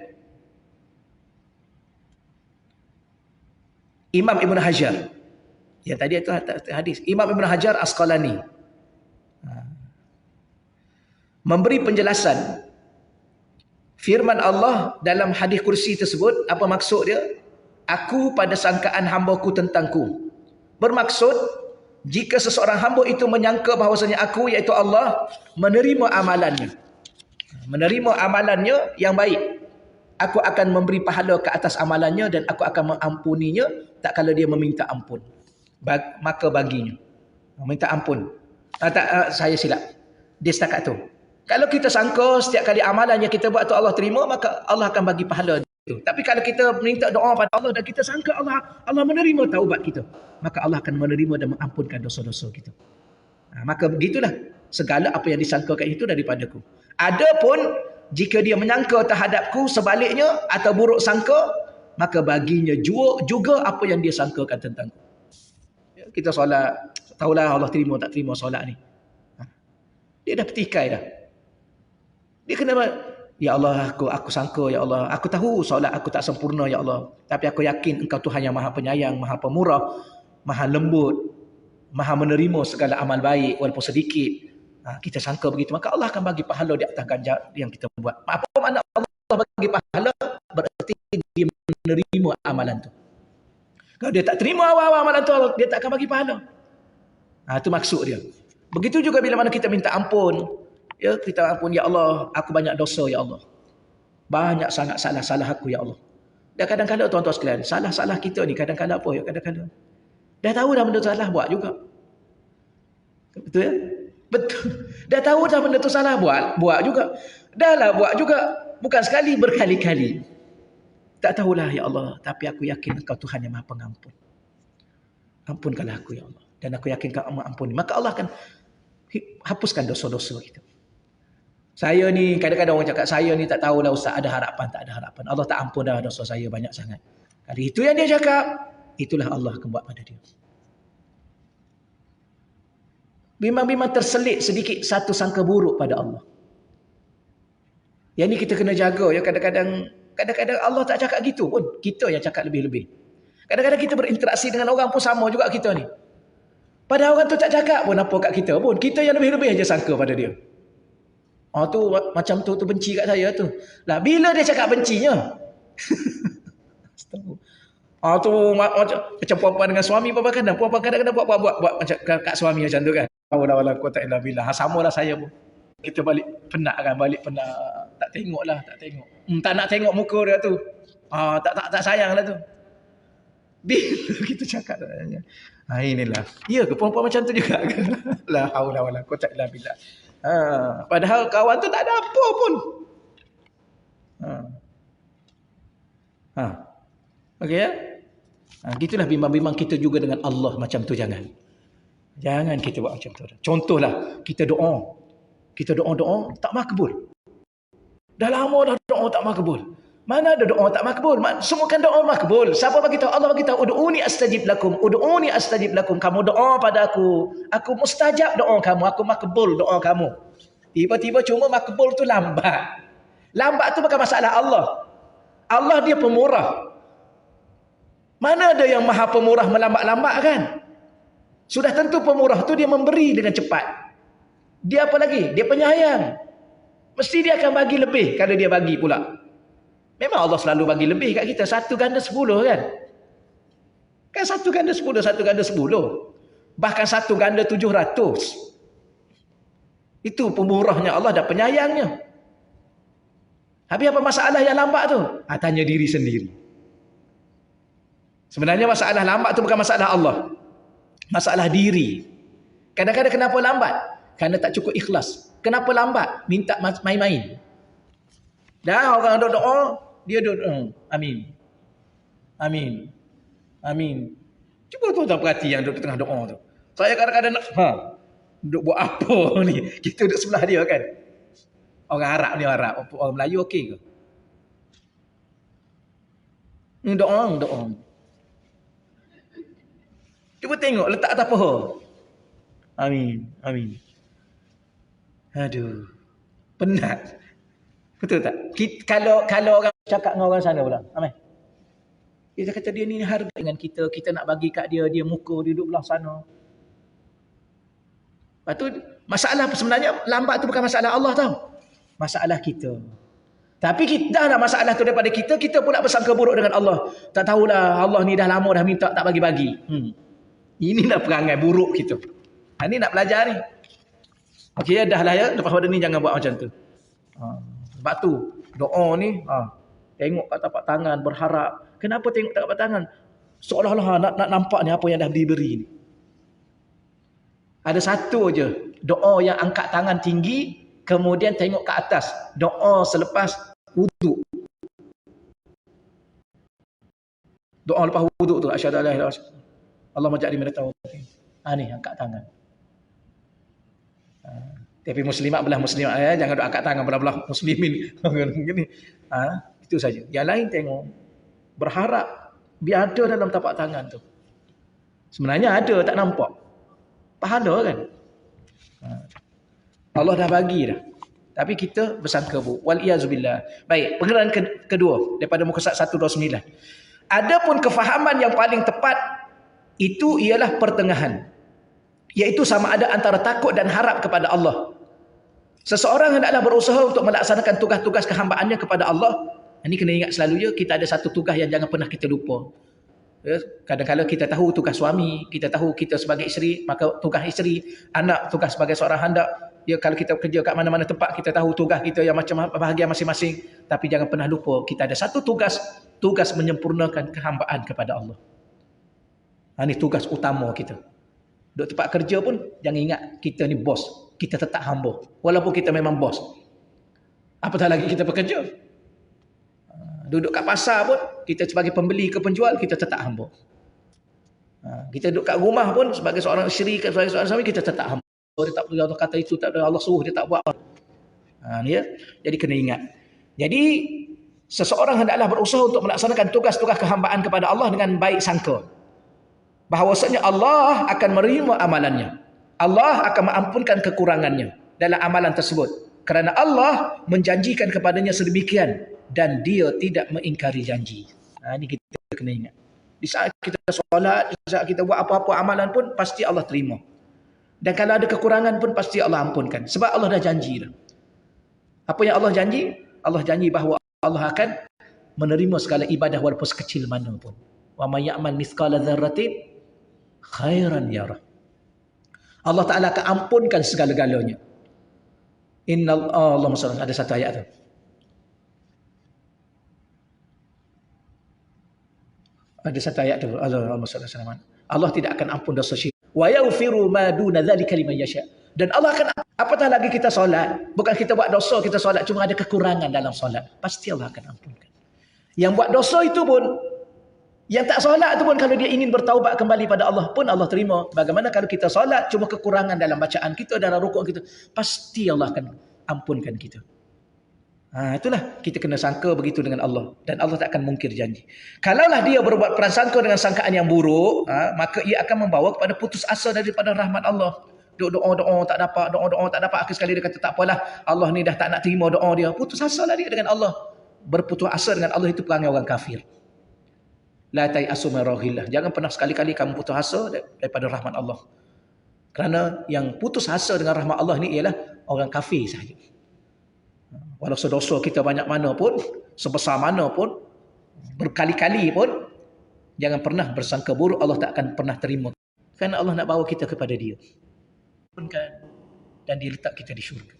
Imam Ibn Hajar. Yang tadi itu hadis. Imam Ibn Hajar Asqalani memberi penjelasan firman Allah dalam hadis kursi tersebut. Apa maksud dia? Aku pada sangkaan hambaku tentangku. Bermaksud, jika seseorang hamba itu menyangka bahawasanya aku, iaitu Allah, menerima amalannya. Menerima amalannya yang baik, aku akan memberi pahala ke atas amalannya dan aku akan mengampuninya tak kala dia meminta ampun. Maka baginya. Minta ampun. Saya silap. Dia setakat tu. Kalau kita sangka setiap kali amalan yang kita buat tu Allah terima, maka Allah akan bagi pahala itu. Tapi kalau kita minta doa pada Allah dan kita sangka Allah menerima taubat kita, maka Allah akan menerima dan mengampunkan dosa-dosa kita. Maka begitulah segala apa yang disangkakan itu daripadaku. Adapun jika dia menyangka terhadapku sebaliknya atau buruk sangka, maka baginya juga apa yang dia sangkakan tentangku. Kita solat, tahulah Allah terima tak terima solat ni. Dia dah petikai dah. Dia kena, ya Allah, aku sangka, ya Allah, aku tahu solat aku tak sempurna, ya Allah, tapi aku yakin Engkau Tuhan yang maha penyayang, maha pemurah, maha lembut, maha menerima segala amal baik walaupun sedikit. Kita sangka begitu, maka Allah akan bagi pahala di atas ganjar yang kita buat. Apa makna Allah bagi pahala? Berarti dia menerima amalan tu. Kalau dia tak terima awal-awal amalan tu, dia tak akan bagi pahala. Itu maksud dia. Begitu juga bila mana kita minta ampun. Ya, kita ampun, ya Allah, aku banyak dosa, ya Allah. Banyak sangat salah aku, ya Allah. Dan kadang-kadang tuan-tuan sekalian, salah kita ni kadang-kadang apa ya? Kadang-kadang dah tahu dah benda tu salah buat juga. Betul ya? Betul. Dah tahu dah benda tu salah buat juga. Dah lah buat juga. Bukan sekali, berkali-kali. Tak tahulah, ya Allah, tapi aku yakin Engkau Tuhan yang maha pengampun. Ampunkanlah aku, ya Allah. Dan aku yakin Kau mengampuni. Maka Allah akan hapuskan dosa-dosa kita. Saya ni, kadang-kadang orang cakap, saya ni tak tahulah Ustaz, ada harapan, tak ada harapan. Allah tak ampun dah dosa saya banyak sangat. Kalau itu yang dia cakap, itulah Allah akan buat pada dia. Bimbang-bimbang terselit sedikit satu sangka buruk pada Allah. Yang ni kita kena jaga ya. Kadang-kadang Allah tak cakap gitu pun, kita yang cakap lebih-lebih. Kadang-kadang kita berinteraksi dengan orang pun sama juga kita ni. Padahal orang tu tak cakap pun apa kat kita pun, kita yang lebih-lebih aja sangka pada dia. Tu macam tu benci kat saya tu. Lah bila dia cakap bencinya? Tu macam perempuan dengan suami apa kadang perempuan kadang-kadang buat macam kat suami macam tu kan. Wala quwwata illa billah. Samalah saya pun. Kita balik penat. Tak tengoklah, tak tengok. Tak nak tengok muka dia tu. Tak sayanglah tu. Bila kita cakap inilah. Ya ke perempuan macam tu juga kan? La haula wala quwwata illa billah. Padahal kawan tu tak ada apa pun. Okey ya? Gitulah bimbang-bimbang kita juga dengan Allah macam tu jangan. Jangan kita buat macam tu. Contohlah kita doa. Kita doa tak makbul. Dah lama dah doa tak makbul. Mana ada doa tak makbul? Semua kan doa makbul. Siapa bagi tahu? Allah bagi tahu, ud'uni astajib lakum. Ud'uni astajib lakum. Kamu doa pada aku mustajab doa kamu, aku makbul doa kamu. Tiba-tiba cuma makbul tu lambat. Lambat tu bukan masalah Allah. Allah dia pemurah. Mana ada yang maha pemurah melambat-lambat kan? Sudah tentu pemurah tu dia memberi dengan cepat. Dia apa lagi? Dia penyayang. Mesti dia akan bagi lebih kalau dia bagi pula. Memang Allah selalu bagi lebih kat kita. 1 ganda 10 kan? Kan 1 ganda 10, 1 ganda 10. Bahkan 1 ganda 700. Itu pemurahnya Allah dan penyayangnya. Habis apa masalah yang lambat tu? Tanya diri sendiri. Sebenarnya masalah lambat tu bukan masalah Allah. Masalah diri. Kadang-kadang kenapa lambat? Kerana tak cukup ikhlas. Kenapa lambat? Minta main-main. Dah orang ada doa, dia doa. Amin. Amin. Amin. Cuba tuan-tuan perhati yang duduk tengah doa tu. Saya kadang-kadang nak, duduk buat apa ni? Kita duduk sebelah dia kan? Orang Arab ni Arab. Orang Melayu okey ke? Doa. Cuba tengok letak atas paha. Amin. Aduh. Penat. Betul tak? Kalau orang cakap dengan orang sana pula. Amin. Kita kata dia ni harga dengan kita. Kita nak bagi kat dia. Dia muka dia duduk belah sana. Lepas tu masalah sebenarnya lambat tu bukan masalah Allah tau. Masalah kita. Tapi kita dah lah masalah tu daripada kita. Kita pula bersangka buruk dengan Allah. Tak tahulah Allah ni dah lama dah minta tak bagi-bagi. Inilah perangai buruk kita. Ini nak belajar ni. Okey dah lah ya. Lepas pada ni jangan buat macam tu. Sebab tu doa ni tengok kat tapak tangan berharap. Kenapa tengok kat tapak tangan? Seolah-olah nak nampak ni apa yang dah diberi ni. Ada satu je doa yang angkat tangan tinggi kemudian tengok ke atas. Doa selepas wuduk. Doa lepas wuduk tu asyhadu alla ilaha illallah. Allah maj'alni minat tawabin. Ni angkat tangan. Tapi muslimat belah muslimat ya, jangan angkat tangan belah-belah muslimin gini. Itu saja. Yang lain tengok berharap biar ada dalam tapak tangan tu. Sebenarnya ada tak nampak. Pahala kan? Allah dah bagi dah. Tapi kita bersangka buruk. Wal iyazubillah. Baik, pengenalan kedua daripada muka surat 129. Adapun kefahaman yang paling tepat itu ialah pertengahan. Iaitu sama ada antara takut dan harap kepada Allah. Seseorang hendaklah berusaha untuk melaksanakan tugas-tugas kehambaannya kepada Allah. Ini kena ingat selalu ya, kita ada satu tugas yang jangan pernah kita lupa. Ya, kadang-kadang kita tahu tugas suami, kita tahu kita sebagai isteri, maka tugas isteri, anak tugas sebagai seorang hendak. Ya, kalau kita kerja kat mana-mana tempat, kita tahu tugas kita yang macam bahagian masing-masing. Tapi jangan pernah lupa, kita ada satu tugas menyempurnakan kehambaan kepada Allah. Ini tugas utama kita. Duduk tempat kerja pun, jangan ingat kita ni bos. Kita tetap hamba. Walaupun kita memang bos. Apatah lagi kita pekerja. Duduk kat pasar pun, kita sebagai pembeli ke penjual, kita tetap hamba. Kita duduk kat rumah pun, sebagai seorang isteri, sebagai seorang suami, kita tetap hamba. Dia tak boleh Allah kata itu, tak ada Allah suruh, dia tak buat apa. Ni ya. Jadi kena ingat. Jadi, Seseorang hendaklah berusaha untuk melaksanakan tugas-tugas kehambaan kepada Allah dengan baik sangka. Bahawasanya Allah akan menerima amalannya. Allah akan mengampunkan kekurangannya dalam amalan tersebut. Kerana Allah menjanjikan kepadanya sedemikian dan dia tidak mengingkari janji. Ini kita kena ingat. Di saat kita solat, di saat kita buat apa-apa amalan pun, pasti Allah terima. Dan kalau ada kekurangan pun, pasti Allah ampunkan. Sebab Allah dah janji dah. Apa yang Allah janji? Allah janji bahawa Allah akan menerima segala ibadah walaupun sekecil mana pun. Wa may ya'mal mithqala dzarratin khairan yarah. Allah Ta'ala akan ampunkan segala-galanya. Allahumma salli, ada satu ayat tu. Ada satu ayat tu. Allahumma salli alaihi wasallam. Allah tidak akan ampun dosa syirik. Wa yaghfiru ma duna dzalika liman yasha. Dan Allah akan, apatah lagi kita solat, bukan kita buat dosa, kita solat cuma ada kekurangan dalam solat, pasti Allah akan ampunkan. Yang buat dosa itu pun, yang tak solat itu pun, kalau dia ingin bertaubat kembali pada Allah pun Allah terima. Bagaimana kalau kita solat cuma kekurangan dalam bacaan kita, dalam rukuk kita, pasti Allah akan ampunkan kita. Itulah kita kena sangka begitu dengan Allah, dan Allah tak akan mungkir janji. Kalaulah dia berbuat prasangka dengan sangkaan yang buruk, maka ia akan membawa kepada putus asa daripada rahmat Allah. Doa-doa tak dapat, doa-doa tak dapat, akhir sekali dia kata tak apalah, Allah ni dah tak nak terima doa dia. Putus asa lah dia dengan Allah. Berputus asa dengan Allah itu perangai orang kafir. La ta'asu min rahillah. Jangan pernah sekali-kali kamu putus asa daripada rahmat Allah. Kerana yang putus asa dengan rahmat Allah ni ialah orang kafir sahaja. Walau dosa kita banyak mana pun, sebesar mana pun, berkali-kali pun, jangan pernah bersangka buruk, Allah tak akan pernah terima. Kerana Allah nak bawa kita kepada dia. Dan dia letak kita di syurga.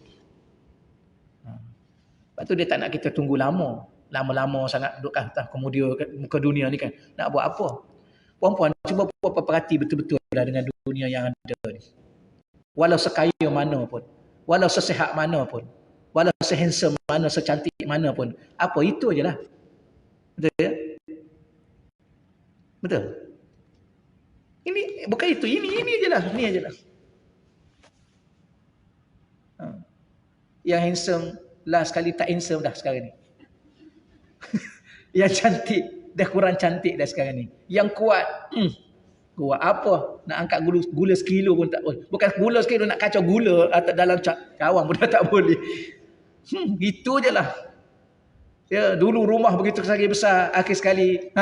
Lepas tu dia tak nak kita tunggu lama. Lama-lama sangat duduk atas kemudian muka dunia ni kan. Nak buat apa? Puan-puan, cuba perhati betul-betul dengan dunia yang ada ni. Walau sekaya mana pun, walau sesehat mana pun, walau sehandsome mana, secantik mana pun, apa itu je lah. Betul ya? Betul? Ini bukan itu, ini je lah, ini je lah. Yang handsome last kali tak handsome dah sekarang ni. Yang cantik dah kurang cantik dah sekarang ni. Yang kuat, kuat apa? Nak angkat gula sekilo pun tak boleh. Bukan gula sekilo, nak kacau gula dalam cawan pun dah tak boleh. Itu je lah. Ya, dulu rumah begitu lagi besar, akhir sekali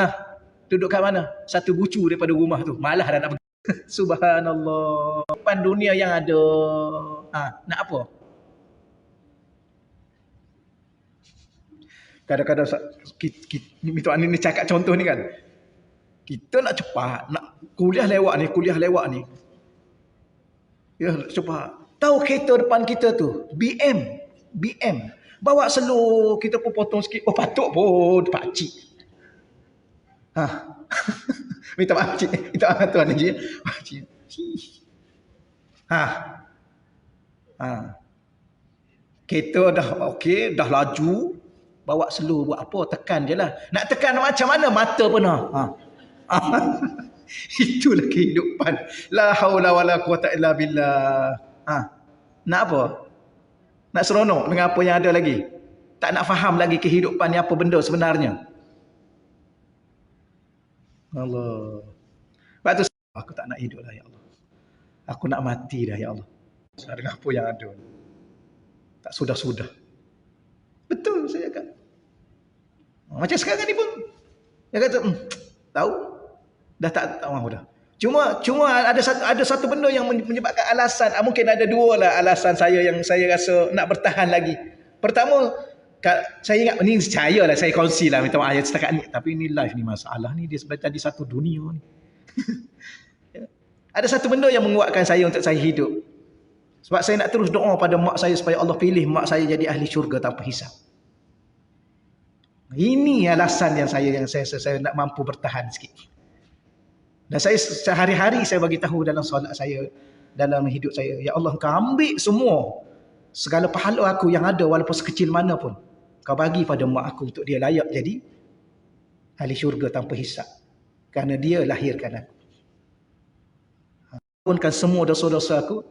duduk kat mana? Satu bucu daripada rumah tu. Malah dah nak pergi. Subhanallah. Depan dunia yang ada. Nak apa? Kadang-kadang minta ni cakap contoh ni kan. Kita nak cepat, nak kuliah lewat ni. Ya, cepat. Tahu kereta depan kita tu, BM. Bawa slow, kita pun potong sikit. Oh, patut pun pakcik. Minta maaf cik. Minta maaf tuan Haji. Pakcik. Kereta dah okey, dah laju. Bawa slow buat apa? Tekan je lah. Nak tekan macam mana? Mata pun itulah kehidupan. La haula wala quwata illa billah. Nak apa? Nak seronok dengan apa yang ada lagi? Tak nak faham lagi kehidupan ni apa benda sebenarnya. Allah. Lepas tu aku tak nak hidup dah ya Allah. Aku nak mati dah ya Allah. Dengan apa yang ada. Tak sudah-sudah. Betul saya kata. Macam sekarang ni pun dia kata tahu dah tak mahu dah. Cuma ada satu benda yang menyebabkan alasan, mungkin ada dua lah alasan saya yang saya rasa nak bertahan lagi. Pertama, saya ingat ni percaya lah, saya kongsi lah, minta maaf setakat ni, tapi ni live ni masalah ni dia sebenarnya di satu dunia ni. Ada satu benda yang menguatkan saya untuk saya hidup. Sebab saya nak terus doa pada mak saya supaya Allah pilih mak saya jadi ahli syurga tanpa hisab. Ini alasan yang saya nak mampu bertahan sikit. Dan saya sehari-hari saya bagi tahu dalam solat saya, dalam hidup saya, ya Allah, kau ambil semua segala pahala aku yang ada walaupun sekecil mana pun, kau bagi pada mak aku untuk dia layak jadi ahli syurga tanpa hisab. Kerana dia lahirkan aku. Ampunkan semua dosa-dosa aku,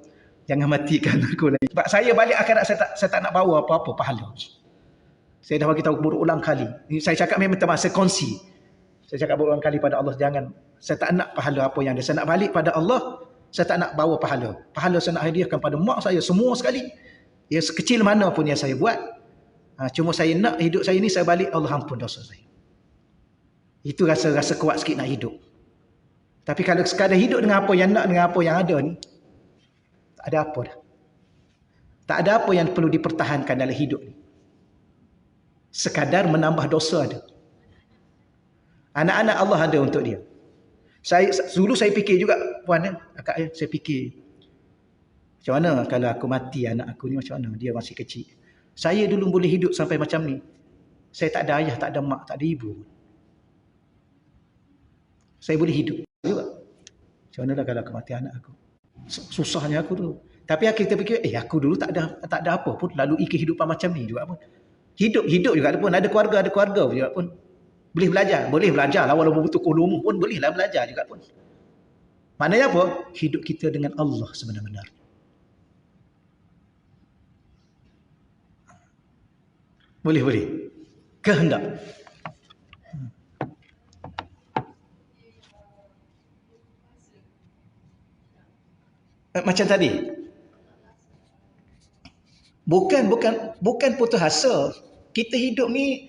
jangan matikan aku lagi. Sebab saya balik akhirat saya tak nak bawa apa-apa pahala. Saya dah bagi tahu berulang kali. Ini saya cakap memang minta maaf, saya kongsi. Saya cakap berulang kali pada Allah, jangan. Saya tak nak pahala apa yang ada. Saya nak balik pada Allah. Saya tak nak bawa pahala. Pahala saya nak hadiahkan pada mak saya semua sekali. Ya sekecil mana pun yang saya buat. Cuma saya nak hidup saya ni, saya balik, Allah ampun dosa saya. Itu rasa kuat sikit nak hidup. Tapi kalau sekadar hidup dengan apa yang nak, dengan apa yang ada ni, tak ada apa dah. Tak ada apa yang perlu dipertahankan dalam hidup ni. Sekadar menambah dosa ada. Anak-anak Allah ada untuk dia. Dulu saya fikir juga, puan, akak, saya fikir, macam mana kalau aku mati, anak aku ni macam mana? Dia masih kecil. Saya dulu boleh hidup sampai macam ni. Saya tak ada ayah, tak ada mak, tak ada ibu. Saya boleh hidup juga. Macam mana kalau aku mati anak aku? Susahnya aku dulu. Tapi kita fikir, aku dulu tak ada apa pun, lalui kehidupan macam ni juga pun. Hidup juga pun, ada keluarga juga pun. Boleh belajar lah, walaupun betul ulum pun bolehlah belajar juga pun. Maknanya apa? Hidup kita dengan Allah sebenar-benar. Boleh. Kehendak. Macam tadi. Bukan putus asa. Kita hidup ni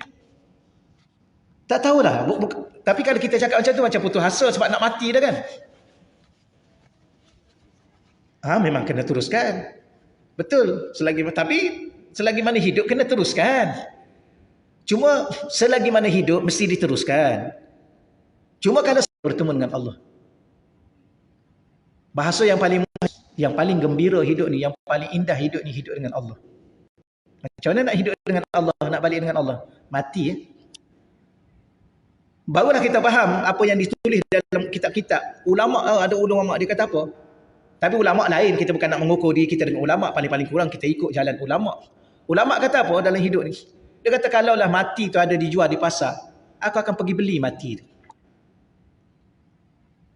tak tahulah. Tapi kalau kita cakap macam tu macam putus asa sebab nak mati dah kan. Memang kena teruskan. Betul. Selagi mana hidup kena teruskan. Cuma selagi mana hidup mesti diteruskan. Cuma kalau bertemu dengan Allah. Bahasa yang paling gembira hidup ni, yang paling indah hidup ni, hidup dengan Allah. Macam mana nak hidup dengan Allah, nak balik dengan Allah? Mati Barulah kita faham apa yang ditulis dalam kitab-kitab. Ada ulama dia kata apa? Tapi ulama lain, kita bukan nak mengukur diri kita dengan ulama, paling-paling kurang kita ikut jalan ulama. Ulama kata apa dalam hidup ni? Dia kata kalaulah mati tu ada dijual di pasar, aku akan pergi beli mati tu.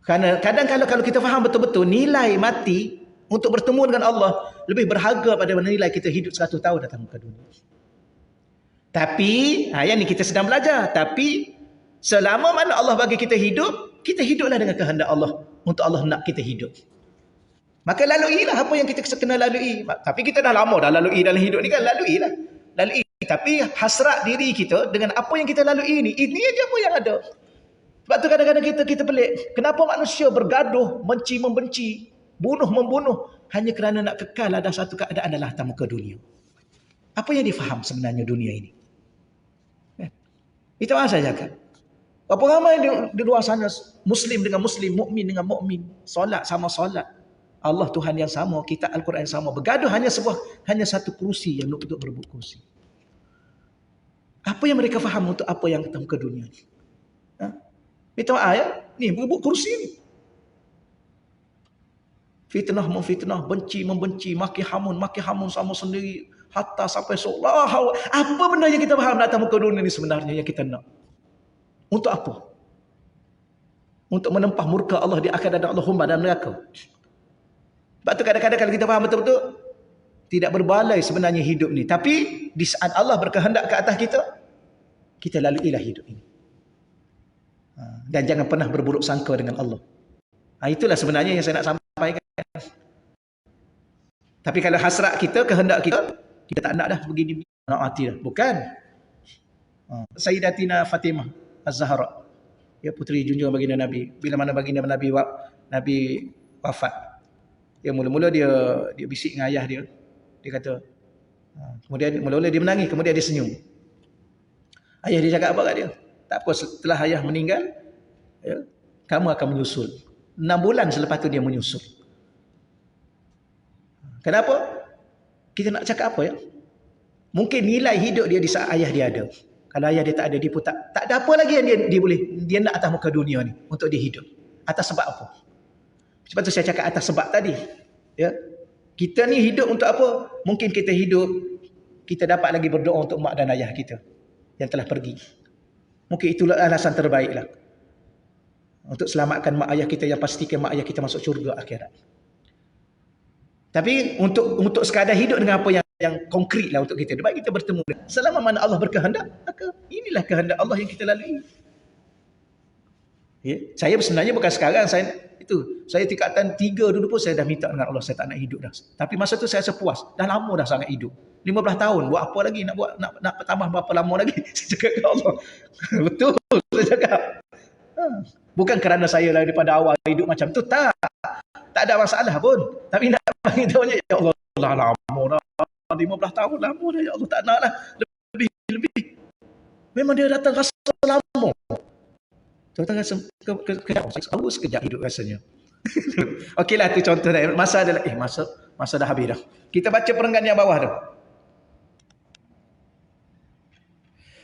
Kerana kadang kalau kita faham betul-betul nilai mati untuk bertemu dengan Allah lebih berharga pada nilai kita hidup 100 tahun datang ke dunia. Tapi, yang ni kita sedang belajar. Tapi, selama mana Allah bagi kita hiduplah dengan kehendak Allah. Untuk Allah nak kita hidup. Maka laluilah apa yang kita kena lalui. Tapi kita dah lama dah lalui dalam hidup ni kan. Laluilah. Tapi hasrat diri kita dengan apa yang kita lalui ni. Ini aja apa yang ada. Sebab tu kadang-kadang kita pelik. Kenapa manusia bergaduh, membenci, bunuh-membunuh. Hanya kerana nak kekal ada satu keadaan dalam atas muka dunia. Apa yang difaham sebenarnya dunia ini? Itu yang saya cakap. Berapa ramai di luar sana Muslim dengan Muslim, mukmin dengan mukmin, solat sama solat, Allah Tuhan yang sama, kitab Al-Quran yang sama, bergaduh hanya satu kerusi yang untuk berebut kerusi. Apa yang mereka faham untuk apa yang datang ke dunia ni? Minta maaf ya, ni berebut kerusi ni. Fitnah memfitnah, benci membenci, maki hamun sama sendiri, hatta sampai seolah apa benda yang kita faham datang muka dunia ni sebenarnya yang kita nak? Untuk apa? Untuk menempah murka Allah di akhir dan Allahumma dalam neraka. Sebab tu kadang-kadang kalau kita faham betul-betul, tidak berbalai sebenarnya hidup ni. Tapi di saat Allah berkehendak ke atas kita laluilah hidup ini. Dan jangan pernah berburuk sangka dengan Allah. Itulah sebenarnya yang saya nak sampaikan. Tapi kalau hasrat kita, kehendak kita tak nak dah begini. Nak mati dah. Bukan. Sayyidatina Fatimah Az-Zahra, ya puteri junjungan baginda Nabi. Bila mana baginda Nabi wafat, dia mula-mula dia bisik dengan ayah dia. Dia kata, kemudian mula-mula dia menangis, kemudian dia senyum. Ayah dia cakap apa kat dia? Tak apa, setelah ayah meninggal, ya, kamu akan menyusul. 6 bulan selepas tu dia menyusul. Kenapa? Kita nak cakap apa ya? Mungkin nilai hidup dia di saat ayah dia ada. Kalau ayah dia tak ada, dia pun tak ada apa lagi yang dia nak atas muka dunia ni untuk dia hidup. Atas sebab apa? Sebab tu saya cakap atas sebab tadi. Ya. Kita ni hidup untuk apa? Mungkin kita hidup, kita dapat lagi berdoa untuk mak dan ayah kita yang telah pergi. Mungkin itulah alasan terbaiklah. Untuk selamatkan mak ayah kita, yang pastikan mak ayah kita masuk syurga akhirat. Tapi untuk sekadar hidup dengan apa yang yang konkret lah untuk kita. Baik kita bertemu. Selama mana Allah berkehendak, maka inilah kehendak Allah yang kita lalui. Ya. Saya sebenarnya bukan sekarang, saya tingkatan 3 dulu pun saya dah minta dengan Allah, saya tak nak hidup dah. Tapi masa tu saya rasa puas. Dah lama dah sangat hidup. 15 tahun, buat apa lagi? Nak tambah berapa lama lagi? Saya cakap ke Allah. Betul, saya cakap. Bukan kerana saya daripada awal hidup macam tu, tak ada masalah pun. Tapi nak bagi tahunya, ya Allah, lama dah. 15 tahun lama dah, ya Allah, tak nak lah. Lebih. Memang dia datang rasa lama. Tuan-tuan rasa sekejap hidup rasanya. Okeylah, tu contoh dah. Masa adalah masa dah habis dah. Kita baca perenggan yang bawah tu.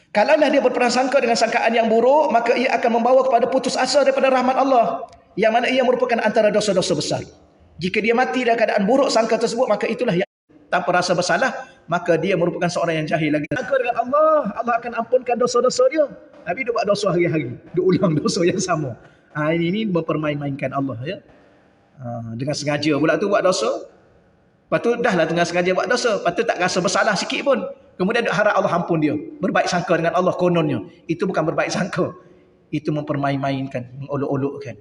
Kalaulah dia berprasangka dengan sangkaan yang buruk, maka ia akan membawa kepada putus asa daripada rahmat Allah, yang mana ia merupakan antara dosa-dosa besar. Jika dia mati dalam keadaan buruk sangka tersebut, maka itulah yang tanpa rasa bersalah, maka dia merupakan seorang yang jahil lagi. Sangka dengan Allah, Allah akan ampunkan dosa-dosa dia. Tapi dia buat dosa hari-hari, dia ulang dosa yang sama. Ini mempermain-mainkan Allah, ya. Dengan sengaja pula tu buat dosa. Lepas tu dah lah tengah sengaja buat dosa, lepas tu tak rasa bersalah sikit pun. Kemudian harap Allah ampun dia. Berbaik sangka dengan Allah kononnya. Itu bukan berbaik sangka. Itu mempermain-mainkan, mengolok-olokkan.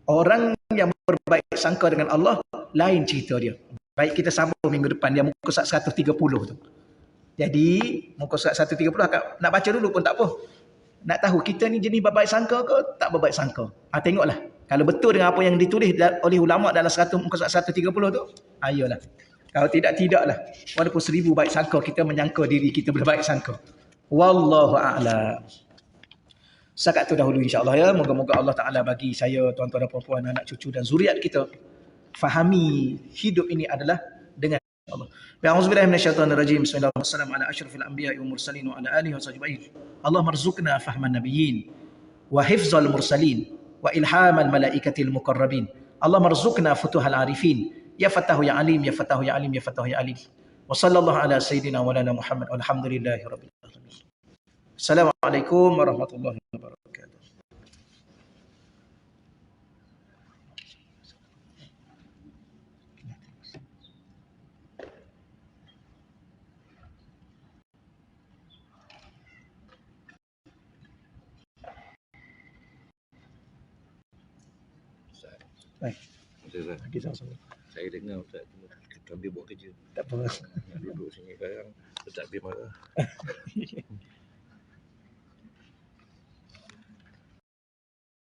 Orang yang berbaik sangka dengan Allah, lain cerita dia. Baik, kita sambung minggu depan. Dia muka surat 130 tu. Jadi, muka surat 130 nak baca dulu pun tak apa. Nak tahu kita ni jenis berbaik sangka ke tak berbaik sangka. Tengoklah. Kalau betul dengan apa yang ditulis oleh ulama dalam muka surat 130 tu, ayolah. Kalau tidaklah. Walaupun 1000 baik sangka, kita menyangka diri kita berbaik sangka. Wallahu a'lam. Setakat tu dahulu insya-Allah, ya. Moga-moga Allah Taala bagi saya, tuan-tuan dan puan-puan, anak cucu dan zuriat kita fahami hidup ini adalah dengan Allah. A'udzubillahi minasyaitonirrajim. Bismillahirrahmanirrahim. Ala asyrafil anbiya'i wal mursalin wa ala alihi wa sahbihi. Allah marzuqna fahman nabiyyin wa hifzal mursalin wa ilhamal malaikatil muqarrabin. Allah marzuqna futuhal arifin. Ya Fatahu ya Alim, ya Fatahu ya Alim, ya Fatahu ya Alim. Wa sallallahu ala sayyidina wa lana Muhammad walhamdulillahi rabbil alamin. Assalamualaikum warahmatullahi wabarakatuh. Baik. Lagi sama-sama. Saya dengar Ustaz kami buat kerja. Tak apa. Duduk sini sekarang Ustaz habis marah.